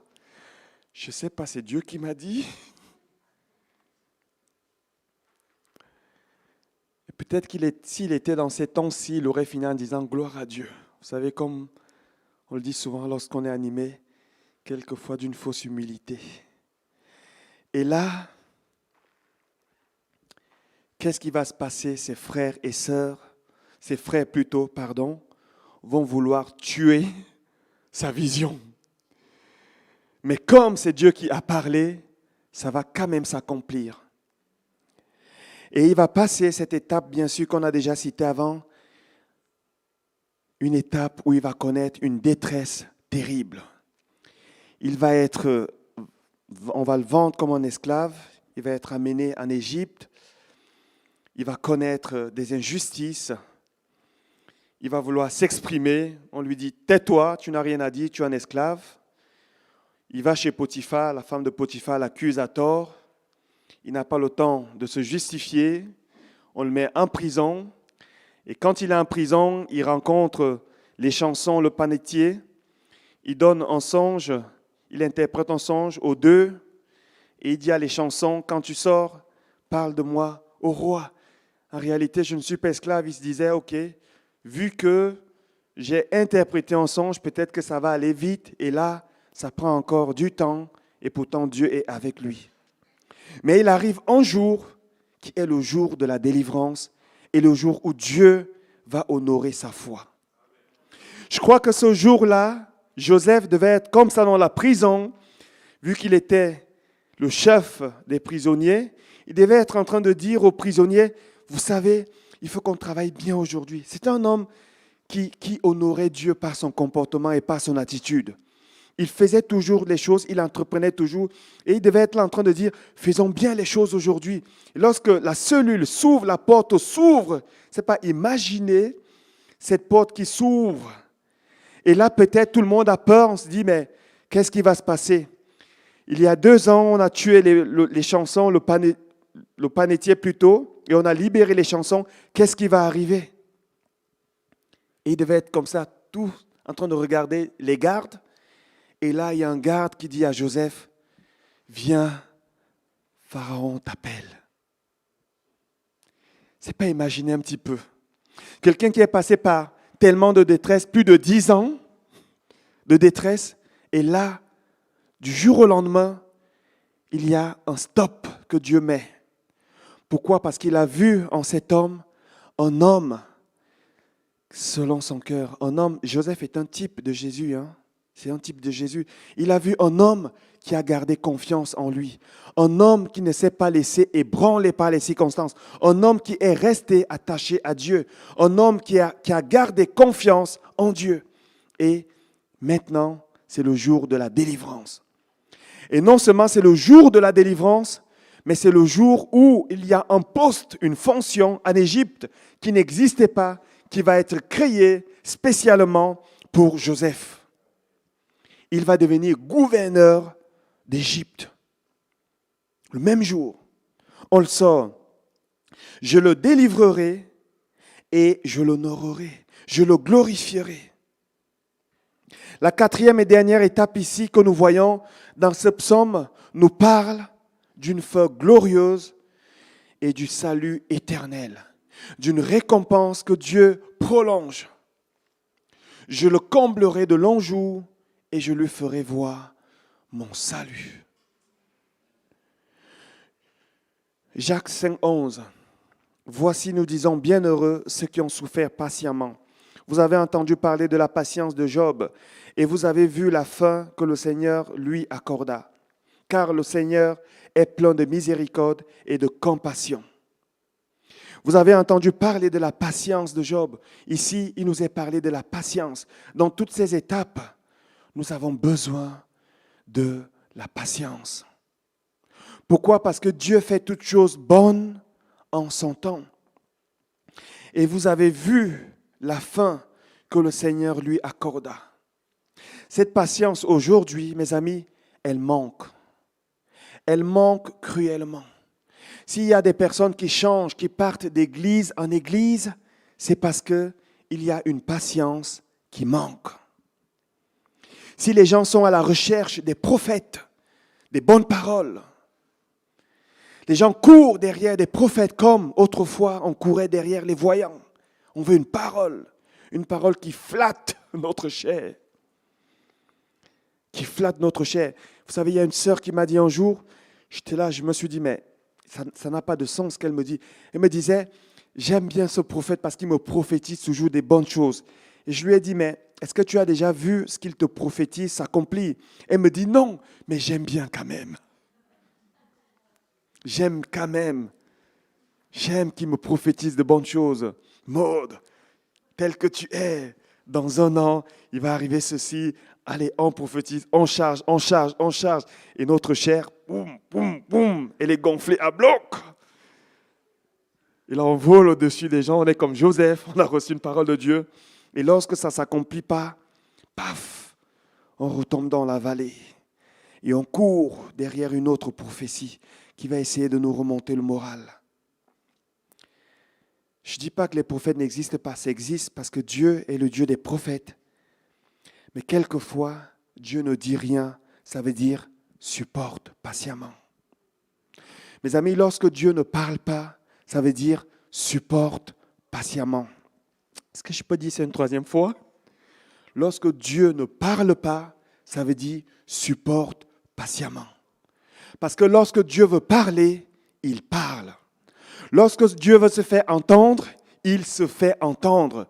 Je ne sais pas, c'est Dieu qui m'a dit. Et peut-être s'il était dans ces temps-ci, il aurait fini en disant gloire à Dieu. Vous savez, comme on le dit souvent lorsqu'on est animé, quelquefois d'une fausse humilité. Et là, qu'est-ce qui va se passer? Ses frères plutôt, vont vouloir tuer sa vision. Mais comme c'est Dieu qui a parlé, ça va quand même s'accomplir. Et il va passer cette étape, bien sûr, qu'on a déjà citée avant, une étape où il va connaître une détresse terrible. On va le vendre comme un esclave, il va être amené en Égypte, il va connaître des injustices, il va vouloir s'exprimer, on lui dit « tais-toi, tu n'as rien à dire, tu es un esclave ». Il va chez Potiphar, la femme de Potiphar l'accuse à tort, il n'a pas le temps de se justifier, on le met en prison, et quand il est en prison, il rencontre les chansons, le panetier, il donne un songe, il interprète un songe aux deux, et il dit à les chansons, quand tu sors, parle de moi au roi. En réalité, je ne suis pas esclave, il se disait, ok, vu que j'ai interprété un songe, peut-être que ça va aller vite, et là, ça prend encore du temps, et pourtant Dieu est avec lui. Mais il arrive un jour qui est le jour de la délivrance, et le jour où Dieu va honorer sa foi. Je crois que ce jour-là, Joseph devait être comme ça dans la prison, vu qu'il était le chef des prisonniers. Il devait être en train de dire aux prisonniers, vous savez, il faut qu'on travaille bien aujourd'hui. C'est un homme qui honorait Dieu par son comportement et par son attitude. Il faisait toujours les choses, il entreprenait toujours, et il devait être là en train de dire, faisons bien les choses aujourd'hui. Et lorsque la cellule s'ouvre, la porte s'ouvre, c'est pas imaginer cette porte qui s'ouvre. Et là, peut-être tout le monde a peur, on se dit, mais qu'est-ce qui va se passer? Il y a 2 ans, on a tué les chansons, le panetier plutôt, et on a libéré les chansons. Qu'est-ce qui va arriver? Et il devait être comme ça, tout en train de regarder les gardes. Et là, il y a un garde qui dit à Joseph, viens, Pharaon t'appelle. C'est pas imaginer un petit peu. Quelqu'un qui est passé par tellement de détresse, plus de 10 ans de détresse, et là, du jour au lendemain, il y a un stop que Dieu met. Pourquoi? Parce qu'il a vu en cet homme un homme selon son cœur. Un homme, Joseph est un type de Jésus, hein? C'est un type de Jésus. Il a vu un homme qui a gardé confiance en lui. Un homme qui ne s'est pas laissé ébranler par les circonstances. Un homme qui est resté attaché à Dieu. Un homme qui a gardé confiance en Dieu. Et maintenant, c'est le jour de la délivrance. Et non seulement c'est le jour de la délivrance, mais c'est le jour où il y a un poste, une fonction en Égypte qui n'existait pas, qui va être créée spécialement pour Joseph. Il va devenir gouverneur d'Égypte. Le même jour, on le sort. Je le délivrerai et je l'honorerai. Je le glorifierai. La 4e et dernière étape ici que nous voyons dans ce psaume nous parle d'une fin glorieuse et du salut éternel, d'une récompense que Dieu prolonge. Je le comblerai de longs jours et je lui ferai voir mon salut. Jacques 5,11. Voici, nous disons, bienheureux ceux qui ont souffert patiemment. Vous avez entendu parler de la patience de Job et vous avez vu la fin que le Seigneur lui accorda. Car le Seigneur est plein de miséricorde et de compassion. Vous avez entendu parler de la patience de Job. Ici, il nous est parlé de la patience. Dans toutes ces étapes, nous avons besoin de la patience. Pourquoi? Parce que Dieu fait toutes choses bonnes en son temps. Et vous avez vu la fin que le Seigneur lui accorda. Cette patience aujourd'hui, mes amis, elle manque. Elle manque cruellement. S'il y a des personnes qui changent, qui partent d'église en église, c'est parce qu'il y a une patience qui manque. Si les gens sont à la recherche des prophètes, des bonnes paroles, les gens courent derrière des prophètes comme autrefois on courait derrière les voyants. On veut une parole qui flatte notre chair. Qui flatte notre chair. Vous savez, il y a une sœur qui m'a dit un jour, j'étais là, je me suis dit, mais ça n'a pas de sens ce qu'elle me dit. Elle me disait, j'aime bien ce prophète parce qu'il me prophétise toujours des bonnes choses. Et je lui ai dit, mais est-ce que tu as déjà vu ce qu'il te prophétise s'accomplir? Elle me dit, non, mais j'aime bien quand même. J'aime quand même. J'aime qu'il me prophétise de bonnes choses. Maud, tel que tu es, dans 1 an, il va arriver ceci. Allez, on prophétise, on charge. Et notre chair, boum, boum, boum, elle est gonflée à bloc. Et là, on vole au-dessus des gens. On est comme Joseph, on a reçu une parole de Dieu. Et lorsque ça ne s'accomplit pas, paf, on retombe dans la vallée. Et on court derrière une autre prophétie qui va essayer de nous remonter le moral. Je ne dis pas que les prophètes n'existent pas, ça existe parce que Dieu est le Dieu des prophètes. Mais quelquefois, Dieu ne dit rien, ça veut dire supporte patiemment. Mes amis, lorsque Dieu ne parle pas, ça veut dire supporte patiemment. Est-ce que je peux dire ça une 3e fois? Lorsque Dieu ne parle pas, ça veut dire supporte patiemment. Parce que lorsque Dieu veut parler, il parle. Lorsque Dieu veut se faire entendre, il se fait entendre.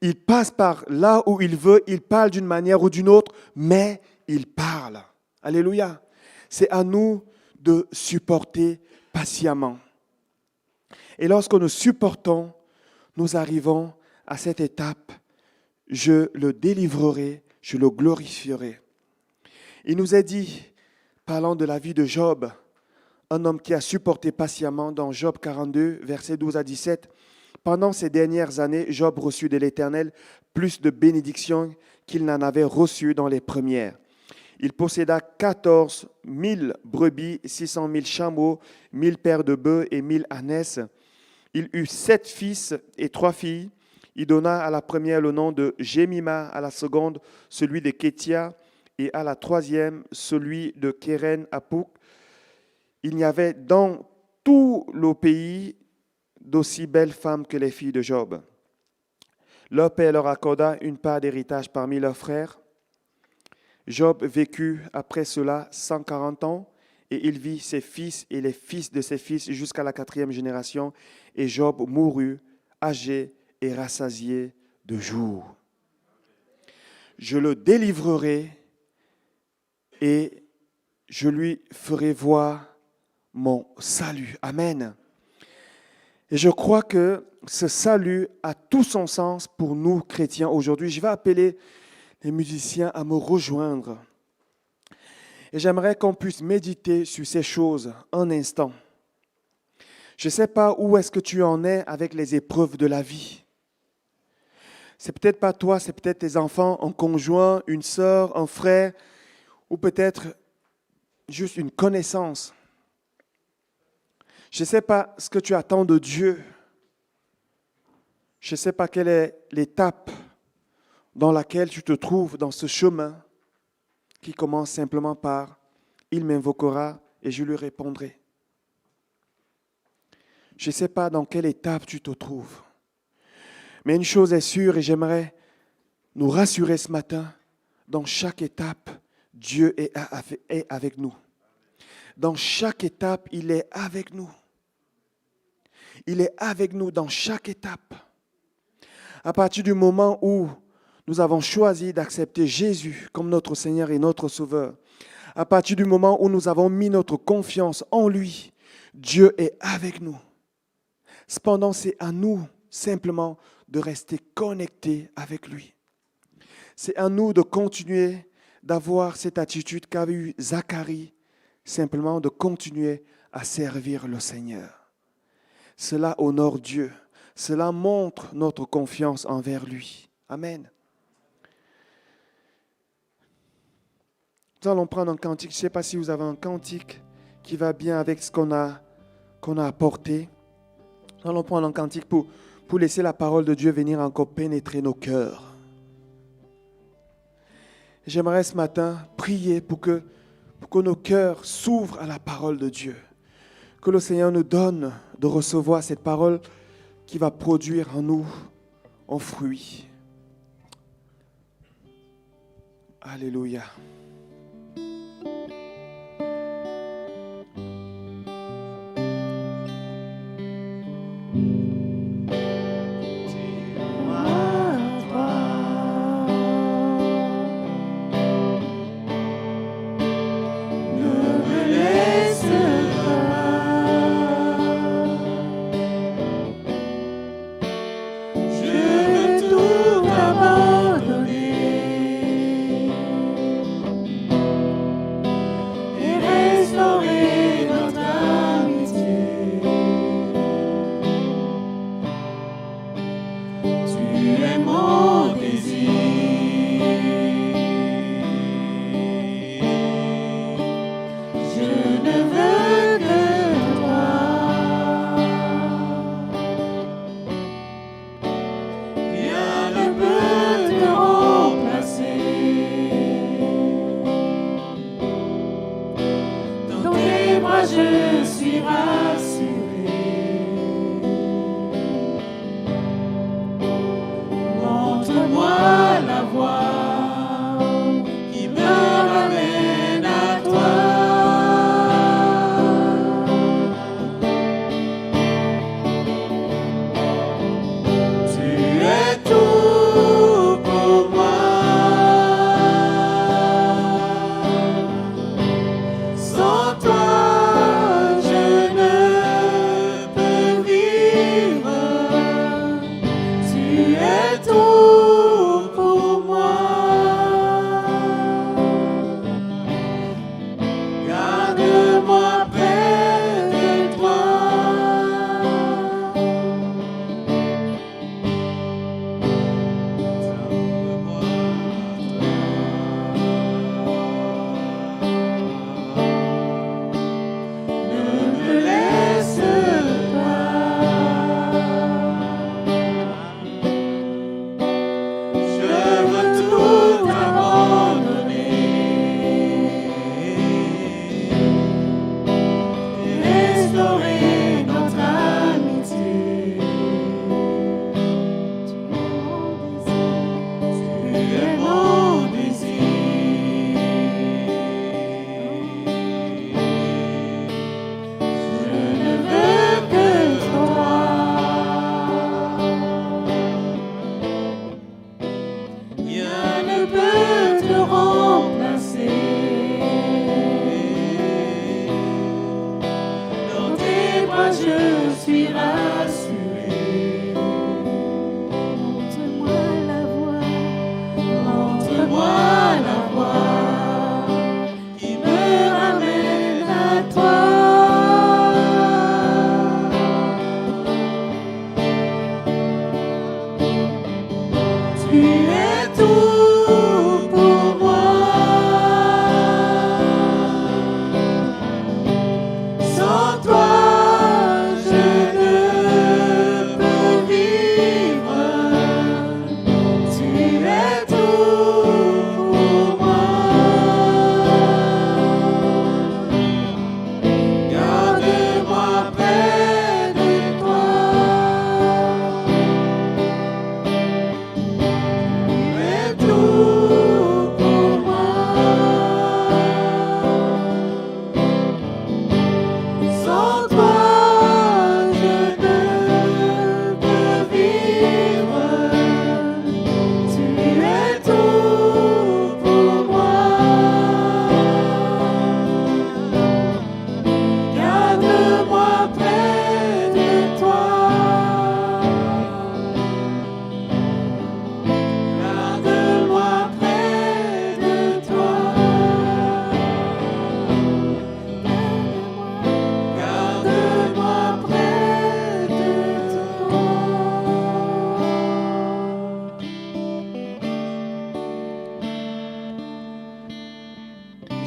Il passe par là où il veut, il parle d'une manière ou d'une autre, mais il parle. Alléluia. C'est à nous de supporter patiemment. Et lorsque nous supportons, nous arrivons à cette étape, je le délivrerai, je le glorifierai. Il nous est dit, parlant de la vie de Job, un homme qui a supporté patiemment dans Job 42, versets 12 à 17, pendant ces dernières années, Job reçut de l'Éternel plus de bénédictions qu'il n'en avait reçues dans les premières. Il posséda 14 000 brebis, 600 000 chameaux, 1000 paires de bœufs et 1000 ânesses. Il eut 7 fils et 3 filles. Il donna à la première le nom de Jémima, à la seconde celui de Kétia et à la troisième celui de Kéren Apuk. Il n'y avait dans tout le pays d'aussi belles femmes que les filles de Job. Leur père leur accorda une part d'héritage parmi leurs frères. Job vécut après cela 140 ans, et il vit ses fils et les fils de ses fils jusqu'à la 4e génération, et Job mourut âgé et rassasié de jours. Je le délivrerai et je lui ferai voir mon salut. Amen. Et je crois que ce salut a tout son sens pour nous chrétiens aujourd'hui. Je vais appeler les musiciens à me rejoindre. Et j'aimerais qu'on puisse méditer sur ces choses un instant. Je ne sais pas où est-ce que tu en es avec les épreuves de la vie. C'est peut-être pas toi, c'est peut-être tes enfants, un conjoint, une sœur, un frère, ou peut-être juste une connaissance. Je ne sais pas ce que tu attends de Dieu. Je ne sais pas quelle est l'étape dans laquelle tu te trouves dans ce chemin qui commence simplement par « Il m'invoquera et je lui répondrai ». Je ne sais pas dans quelle étape tu te trouves. Mais une chose est sûre et j'aimerais nous rassurer ce matin, dans chaque étape, Dieu est avec nous. Dans chaque étape, il est avec nous. Il est avec nous dans chaque étape. À partir du moment où nous avons choisi d'accepter Jésus comme notre Seigneur et notre Sauveur, à partir du moment où nous avons mis notre confiance en lui, Dieu est avec nous. Cependant, c'est à nous simplement de rester connectés avec lui. C'est à nous de continuer d'avoir cette attitude qu'avait eue Zacharie, simplement de continuer à servir le Seigneur. Cela honore Dieu. Cela montre notre confiance envers lui. Amen. Nous allons prendre un cantique. Je ne sais pas si vous avez un cantique qui va bien avec ce qu'on a apporté. Nous allons prendre un cantique pour laisser la parole de Dieu venir encore pénétrer nos cœurs. J'aimerais ce matin prier pour que nos cœurs s'ouvrent à la parole de Dieu. Que le Seigneur nous donne de recevoir cette parole qui va produire en nous un fruit. Alléluia.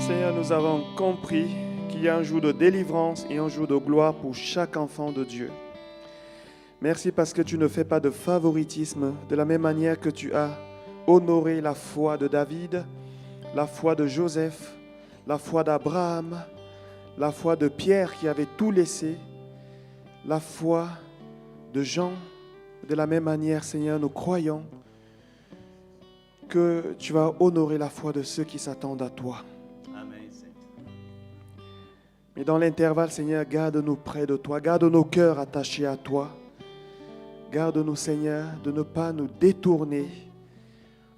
Seigneur, nous avons compris qu'il y a un jour de délivrance et un jour de gloire pour chaque enfant de Dieu. Merci parce que tu ne fais pas de favoritisme, de la même manière que tu as honoré la foi de David, la foi de Joseph, la foi d'Abraham, la foi de Pierre qui avait tout laissé, la foi de Jean. De la même manière, Seigneur, nous croyons que tu vas honorer la foi de ceux qui s'attendent à toi. Mais dans l'intervalle, Seigneur, garde-nous près de toi, garde nos cœurs attachés à toi. Garde-nous, Seigneur, de ne pas nous détourner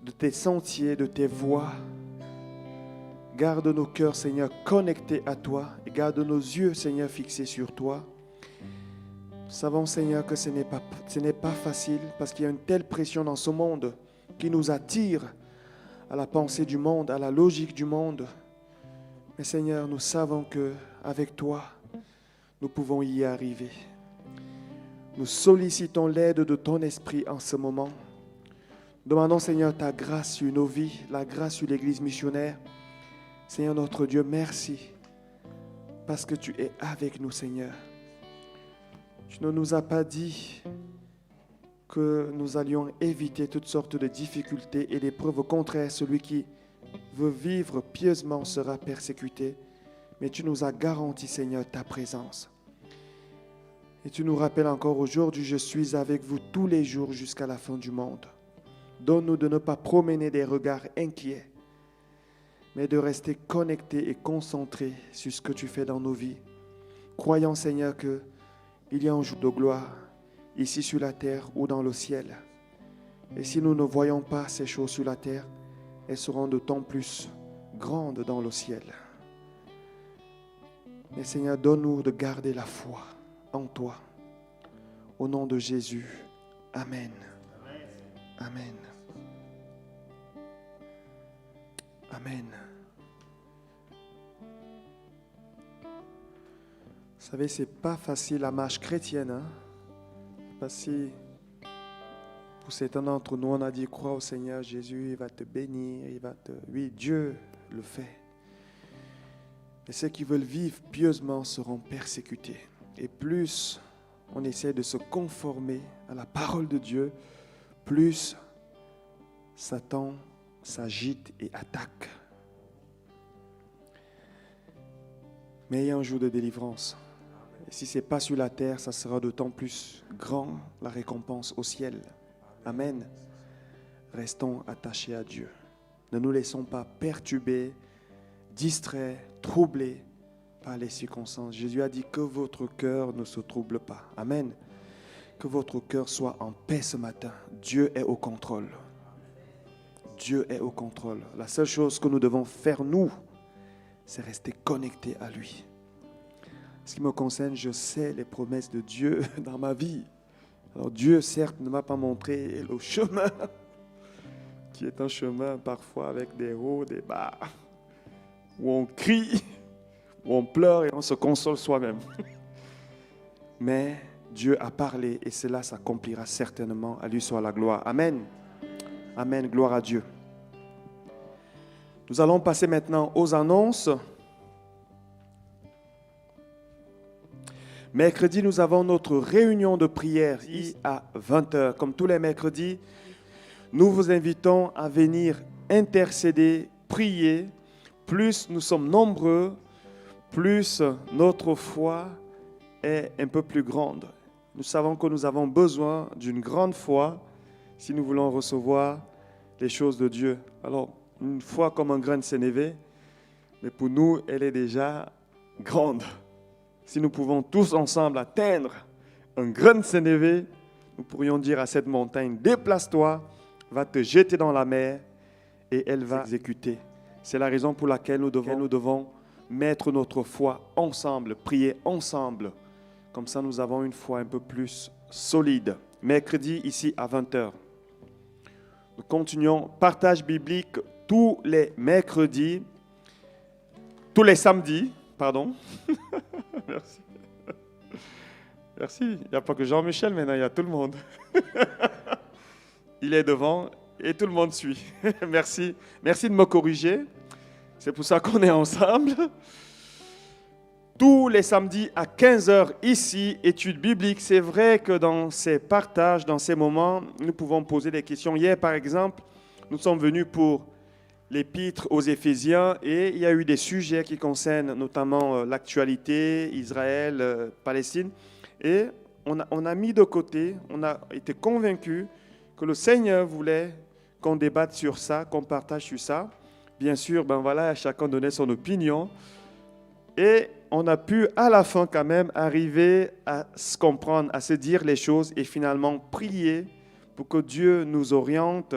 de tes sentiers, de tes voies. Garde nos cœurs, Seigneur, connectés à toi et garde nos yeux, Seigneur, fixés sur toi. Nous savons, Seigneur, que ce n'est pas facile parce qu'il y a une telle pression dans ce monde qui nous attire à la pensée du monde, à la logique du monde. Mais Seigneur, nous savons qu'avec toi, nous pouvons y arriver. Nous sollicitons l'aide de ton esprit en ce moment. Demandons, Seigneur, ta grâce sur nos vies, la grâce sur l'Église missionnaire. Seigneur notre Dieu, merci parce que tu es avec nous, Seigneur. Tu ne nous as pas dit que nous allions éviter toutes sortes de difficultés et d'épreuves. Au contraire, celui qui veut vivre pieusement sera persécuté. Mais tu nous as garanti, Seigneur, ta présence. Et tu nous rappelles encore aujourd'hui, je suis avec vous tous les jours jusqu'à la fin du monde. Donne-nous de ne pas promener des regards inquiets, mais de rester connectés et concentrés sur ce que tu fais dans nos vies. Croyons, Seigneur, qu'il y a un jour de gloire, ici sur la terre ou dans le ciel. Et si nous ne voyons pas ces choses sur la terre, elles seront d'autant plus grandes dans le ciel. Mais Seigneur, donne-nous de garder la foi en toi. Au nom de Jésus. Amen. Amen. Amen. Vous savez, c'est pas facile la marche chrétienne. Parce que pour certains d'entre nous, on a dit crois au Seigneur Jésus, il va te bénir, Oui, Dieu le fait. Mais ceux qui veulent vivre pieusement seront persécutés. Et plus on essaie de se conformer à la parole de Dieu, plus Satan s'agite et attaque. Mais il y a un jour de délivrance. Et si ce n'est pas sur la terre, ça sera d'autant plus grand la récompense au ciel. Amen. Restons attachés à Dieu. Ne nous laissons pas perturber, distraits, troublés par les circonstances. Jésus a dit que votre cœur ne se trouble pas. Amen. Que votre cœur soit en paix ce matin. Dieu est au contrôle. Dieu est au contrôle. La seule chose que nous devons faire, nous, c'est rester connectés à lui. Ce qui me concerne, je sais les promesses de Dieu dans ma vie. Alors Dieu, certes, ne m'a pas montré le chemin, qui est un chemin parfois avec des hauts, des bas, où on crie, où on pleure et on se console soi-même. Mais Dieu a parlé et cela s'accomplira certainement. À lui soit la gloire. Amen. Amen. Gloire à Dieu. Nous allons passer maintenant aux annonces. Mercredi, nous avons notre réunion de prière ici à 20h. Comme tous les mercredis, nous vous invitons à venir intercéder, prier. Plus nous sommes nombreux, plus notre foi est un peu plus grande. Nous savons que nous avons besoin d'une grande foi si nous voulons recevoir les choses de Dieu. Alors, une foi comme un grain de sénévé, mais pour nous, elle est déjà grande. Si nous pouvons tous ensemble atteindre un grain de sénévé, nous pourrions dire à cette montagne, déplace-toi, va te jeter dans la mer et elle va s'exécuter. C'est la raison pour laquelle nous devons mettre notre foi ensemble, prier ensemble. Comme ça, nous avons une foi un peu plus solide. Mercredi, ici à 20h. Nous continuons. Partage biblique tous les mercredis, tous les samedis, pardon. Merci. Merci. Il n'y a pas que Jean-Michel maintenant, il y a tout le monde. Il est devant et tout le monde suit. Merci. Merci de me corriger. C'est pour ça qu'on est ensemble. Tous les samedis à 15 heures ici, études bibliques. C'est vrai que dans ces partages, dans ces moments, nous pouvons poser des questions. Hier, par exemple, nous sommes venus pour l'épître aux Éphésiens et il y a eu des sujets qui concernent notamment l'actualité, Israël, Palestine. Et on a mis de côté, on a été convaincus que le Seigneur voulait qu'on débatte sur ça, qu'on partage sur ça. Bien sûr, chacun donnait son opinion. Et on a pu à la fin quand même arriver à se comprendre, à se dire les choses et finalement prier pour que Dieu nous oriente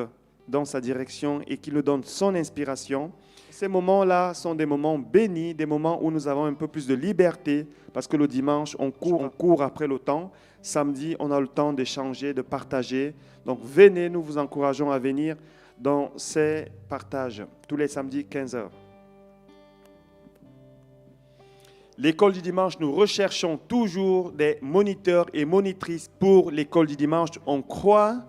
dans sa direction et qu'il nous donne son inspiration. Ces moments-là sont des moments bénis, des moments où nous avons un peu plus de liberté parce que le dimanche, on court après le temps. Samedi, on a le temps d'échanger, de partager. Donc venez, nous vous encourageons à venir dans ces partages tous les samedis 15h. L'école du dimanche, nous recherchons toujours des moniteurs et monitrices pour l'école du dimanche. On croit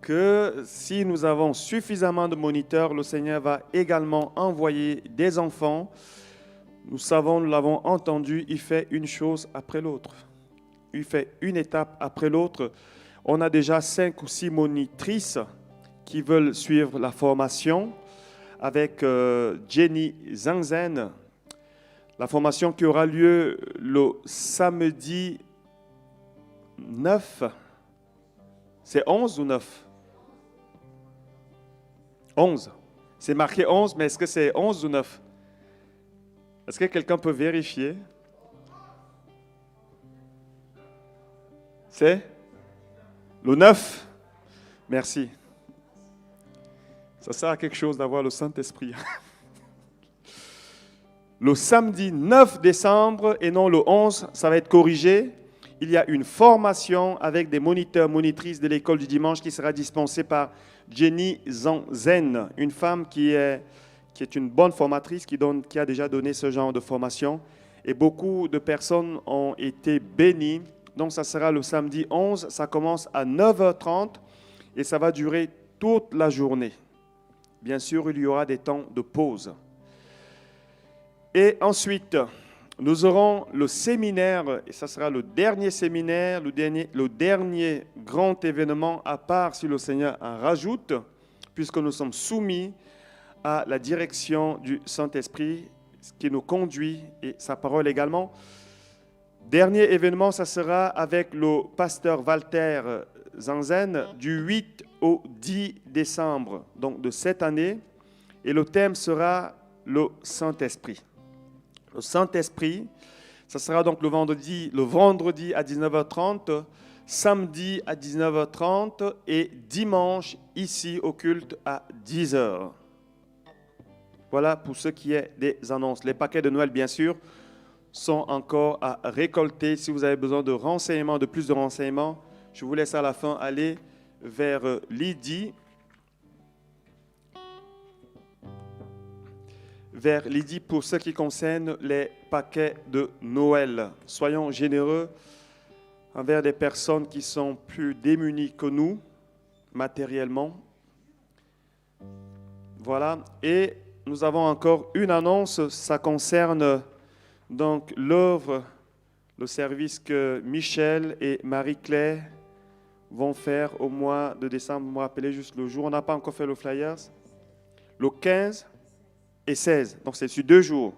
que si nous avons suffisamment de moniteurs, le Seigneur va également envoyer des enfants. Nous savons, nous l'avons entendu, il fait une chose après l'autre. Il fait une étape après l'autre. On a déjà 5 ou 6 monitrices qui veulent suivre la formation avec Jenny Zangzen. La formation qui aura lieu le samedi 9. C'est 11 ou 9? 11. C'est marqué 11, mais est-ce que c'est 11 ou 9? Est-ce que quelqu'un peut vérifier? C'est le 9. Merci. Ça sert à quelque chose d'avoir le Saint-Esprit. Le samedi 9 décembre et non le 11, ça va être corrigé. Il y a une formation avec des moniteurs, monitrices de l'école du dimanche qui sera dispensée par Jenny Zangzen, une femme qui est une bonne formatrice, qui a déjà donné ce genre de formation. Et beaucoup de personnes ont été bénies. Donc ça sera le samedi 11, ça commence à 9h30 et ça va durer toute la journée. Bien sûr, il y aura des temps de pause. Et ensuite, nous aurons le séminaire, et ça sera le dernier séminaire, le dernier grand événement, à part si le Seigneur en rajoute, puisque nous sommes soumis à la direction du Saint-Esprit qui nous conduit, et sa parole également. Dernier événement, ça sera avec le pasteur Walter Zangzen du 8 au 10 décembre, donc de cette année, et le thème sera le Saint-Esprit. Le Saint-Esprit, ça sera donc le vendredi à 19h30, samedi à 19h30 et dimanche ici au culte à 10h. Voilà pour ce qui est des annonces. Les paquets de Noël, bien sûr, sont encore à récolter. Si vous avez besoin de renseignements, de plus de renseignements, je vous laisse à la fin aller vers Lydie. Vers Lydie pour ce qui concerne les paquets de Noël. Soyons généreux envers des personnes qui sont plus démunies que nous, matériellement. Voilà. Et nous avons encore une annonce. Ça concerne donc l'œuvre, le service que Michel et Marie-Claire vont faire au mois de décembre. Vous me rappelez juste le jour. On n'a pas encore fait le flyers. Le 15 et 16. Donc c'est sur 2 jours.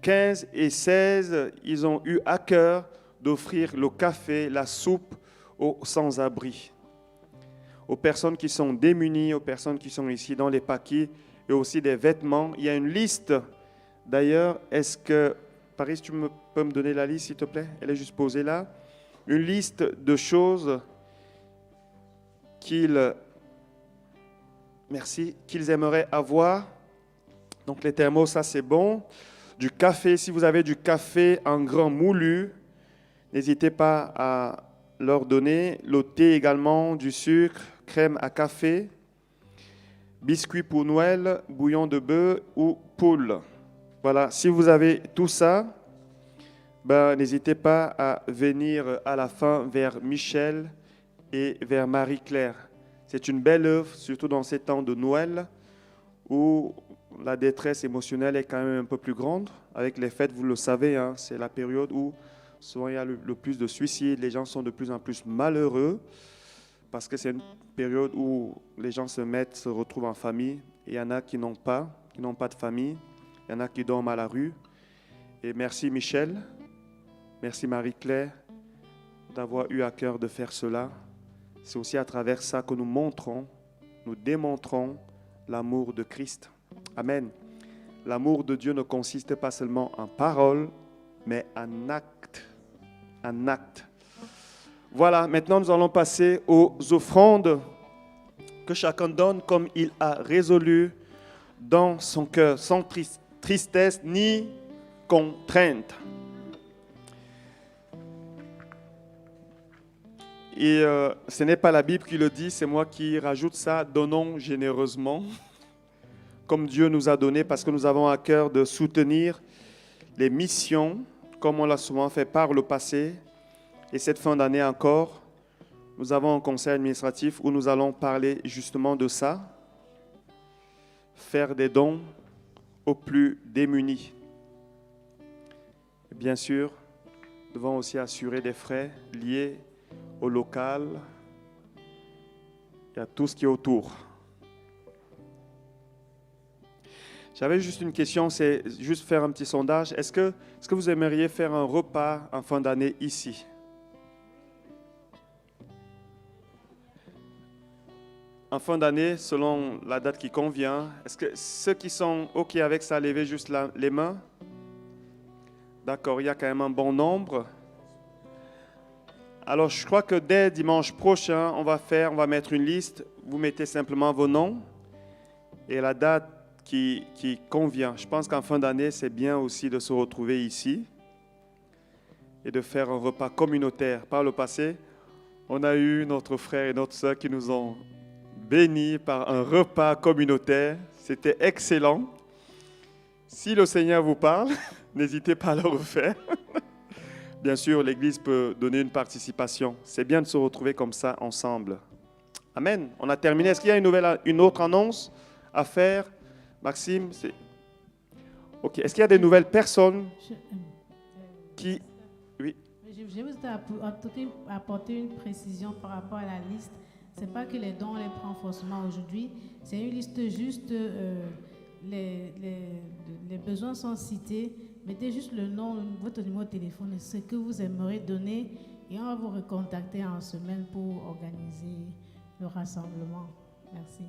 15 et 16, ils ont eu à cœur d'offrir le café, la soupe aux sans-abri, aux personnes qui sont démunies, aux personnes qui sont ici dans les paquets et aussi des vêtements. Il y a une liste. D'ailleurs, est-ce que, Paris, tu peux me donner la liste, s'il te plaît? Elle est juste posée là. Une liste de choses qu'ils aimeraient avoir. Donc les thermos, ça c'est bon. Du café, si vous avez du café en grand moulu, n'hésitez pas à leur donner. Le thé également, du sucre, crème à café, biscuits pour Noël, bouillon de bœuf ou poule. Voilà, si vous avez tout ça, n'hésitez pas à venir à la fin vers Michel et vers Marie-Claire. C'est une belle œuvre, surtout dans ces temps de Noël, où la détresse émotionnelle est quand même un peu plus grande. Avec les fêtes, vous le savez, hein, c'est la période où souvent il y a le plus de suicides, les gens sont de plus en plus malheureux parce que c'est une période où les gens se retrouvent en famille. Et il y en a qui n'ont pas de famille. Il y en a qui dorment à la rue. Et merci Michel, merci Marie-Claire d'avoir eu à cœur de faire cela. C'est aussi à travers ça que nous démontrons l'amour de Christ. Amen. L'amour de Dieu ne consiste pas seulement en paroles, mais en actes. En actes. Voilà, maintenant nous allons passer aux offrandes que chacun donne comme il a résolu dans son cœur, sans tristesse ni contrainte. Et ce n'est pas la Bible qui le dit, c'est moi qui rajoute ça. Donnons généreusement, comme Dieu nous a donné, parce que nous avons à cœur de soutenir les missions, comme on l'a souvent fait par le passé. Et cette fin d'année encore, nous avons un conseil administratif où nous allons parler justement de ça, faire des dons aux plus démunis. Et bien sûr, nous devons aussi assurer des frais liés au local et à tout ce qui est autour. J'avais juste une question, c'est juste faire un petit sondage. Est-ce que vous aimeriez faire un repas en fin d'année ici? En fin d'année, selon la date qui convient, est-ce que ceux qui sont OK avec ça, levez juste les mains? D'accord, il y a quand même un bon nombre. Alors, je crois que dès dimanche prochain, on va mettre une liste. Vous mettez simplement vos noms et la date qui convient. Je pense qu'en fin d'année, c'est bien aussi de se retrouver ici et de faire un repas communautaire. Par le passé, on a eu notre frère et notre soeur qui nous ont bénis par un repas communautaire. C'était excellent. Si le Seigneur vous parle, n'hésitez pas à le refaire. Bien sûr, l'Église peut donner une participation. C'est bien de se retrouver comme ça ensemble. Amen. On a terminé. Est-ce qu'il y a une autre annonce à faire? Maxime, OK. Est-ce qu'il y a des nouvelles personnes qui... Oui. Je veux apporter une précision par rapport à la liste. Ce n'est pas que les dons, on les prend forcément aujourd'hui. C'est une liste juste, les besoins sont cités. Mettez juste le nom, votre numéro de téléphone et ce que vous aimeriez donner. Et on va vous recontacter en semaine pour organiser le rassemblement. Merci.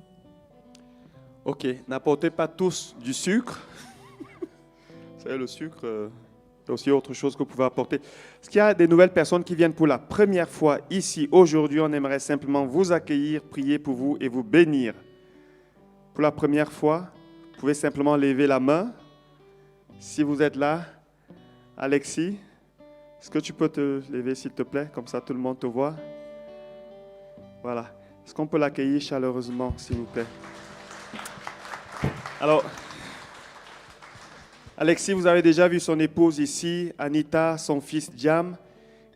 OK. N'apportez pas tous du sucre. Vous savez, le sucre... C'est aussi autre chose que vous pouvez apporter. Est-ce qu'il y a des nouvelles personnes qui viennent pour la première fois ici, aujourd'hui? On aimerait simplement vous accueillir, prier pour vous et vous bénir. Pour la première fois, vous pouvez simplement lever la main. Si vous êtes là, Alexis, est-ce que tu peux te lever s'il te plaît? Comme ça, tout le monde te voit. Voilà. Est-ce qu'on peut l'accueillir chaleureusement, s'il vous plaît? Alors... Alexis, vous avez déjà vu son épouse ici, Anita, son fils Diam,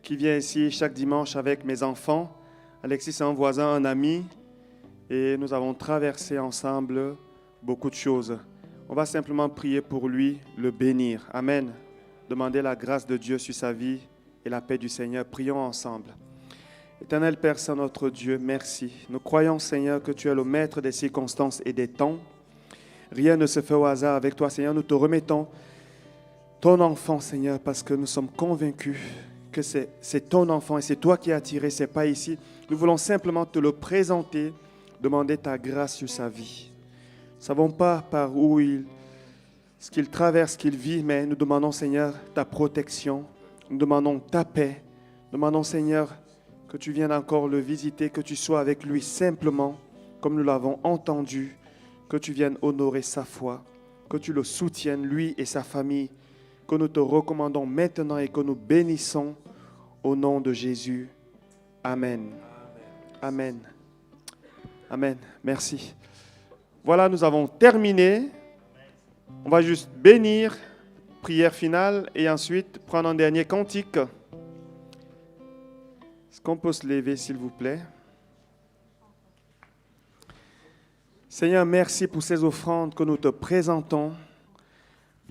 qui vient ici chaque dimanche avec mes enfants. Alexis, c'est un voisin, un ami, et nous avons traversé ensemble beaucoup de choses. On va simplement prier pour lui, le bénir. Amen. Demander la grâce de Dieu sur sa vie et la paix du Seigneur. Prions ensemble. Éternel Père Saint, notre Dieu, merci. Nous croyons, Seigneur, que tu es le maître des circonstances et des temps. Rien ne se fait au hasard avec toi, Seigneur. Nous te remettons ton enfant, Seigneur, parce que nous sommes convaincus que c'est ton enfant et c'est toi qui as attiré, ce n'est pas ici. Nous voulons simplement te le présenter, demander ta grâce sur sa vie. Nous ne savons pas par où ce qu'il traverse, ce qu'il vit, mais nous demandons, Seigneur, ta protection. Nous demandons ta paix. Nous demandons, Seigneur, que tu viennes encore le visiter, que tu sois avec lui simplement, comme nous l'avons entendu, que tu viennes honorer sa foi, que tu le soutiennes, lui et sa famille, que nous te recommandons maintenant et que nous bénissons au nom de Jésus. Amen. Amen. Amen. Merci. Voilà, nous avons terminé. On va juste bénir, prière finale, et ensuite prendre un dernier cantique. Est-ce qu'on peut se lever, s'il vous plaît? Seigneur, merci pour ces offrandes que nous te présentons.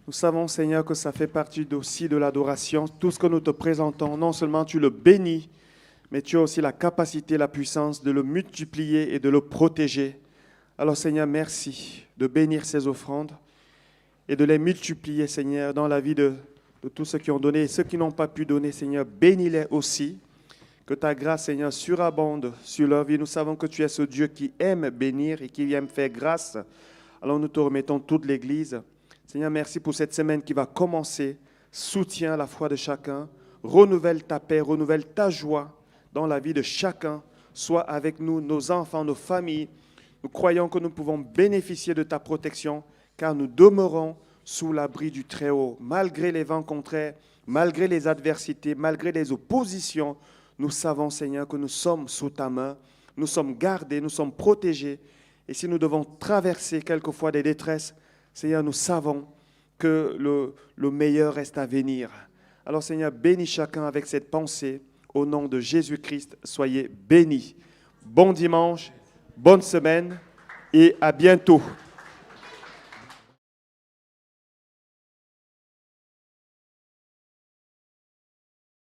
Nous savons, Seigneur, que ça fait partie aussi de l'adoration. Tout ce que nous te présentons, non seulement tu le bénis, mais tu as aussi la capacité, la puissance de le multiplier et de le protéger. Alors, Seigneur, merci de bénir ces offrandes et de les multiplier, Seigneur, dans la vie de tous ceux qui ont donné et ceux qui n'ont pas pu donner, Seigneur, bénis-les aussi. Que ta grâce, Seigneur, surabonde sur leur vie. Nous savons que tu es ce Dieu qui aime bénir et qui aime faire grâce. Alors nous te remettons toute l'Église. Seigneur, merci pour cette semaine qui va commencer. Soutiens la foi de chacun. Renouvelle ta paix, renouvelle ta joie dans la vie de chacun. Sois avec nous, nos enfants, nos familles. Nous croyons que nous pouvons bénéficier de ta protection car nous demeurons sous l'abri du Très-Haut. Malgré les vents contraires, malgré les adversités, malgré les oppositions, nous savons, Seigneur, que nous sommes sous ta main, nous sommes gardés, nous sommes protégés. Et si nous devons traverser quelquefois des détresses, Seigneur, nous savons que le meilleur reste à venir. Alors, Seigneur, bénis chacun avec cette pensée. Au nom de Jésus-Christ, soyez bénis. Bon dimanche, bonne semaine et à bientôt.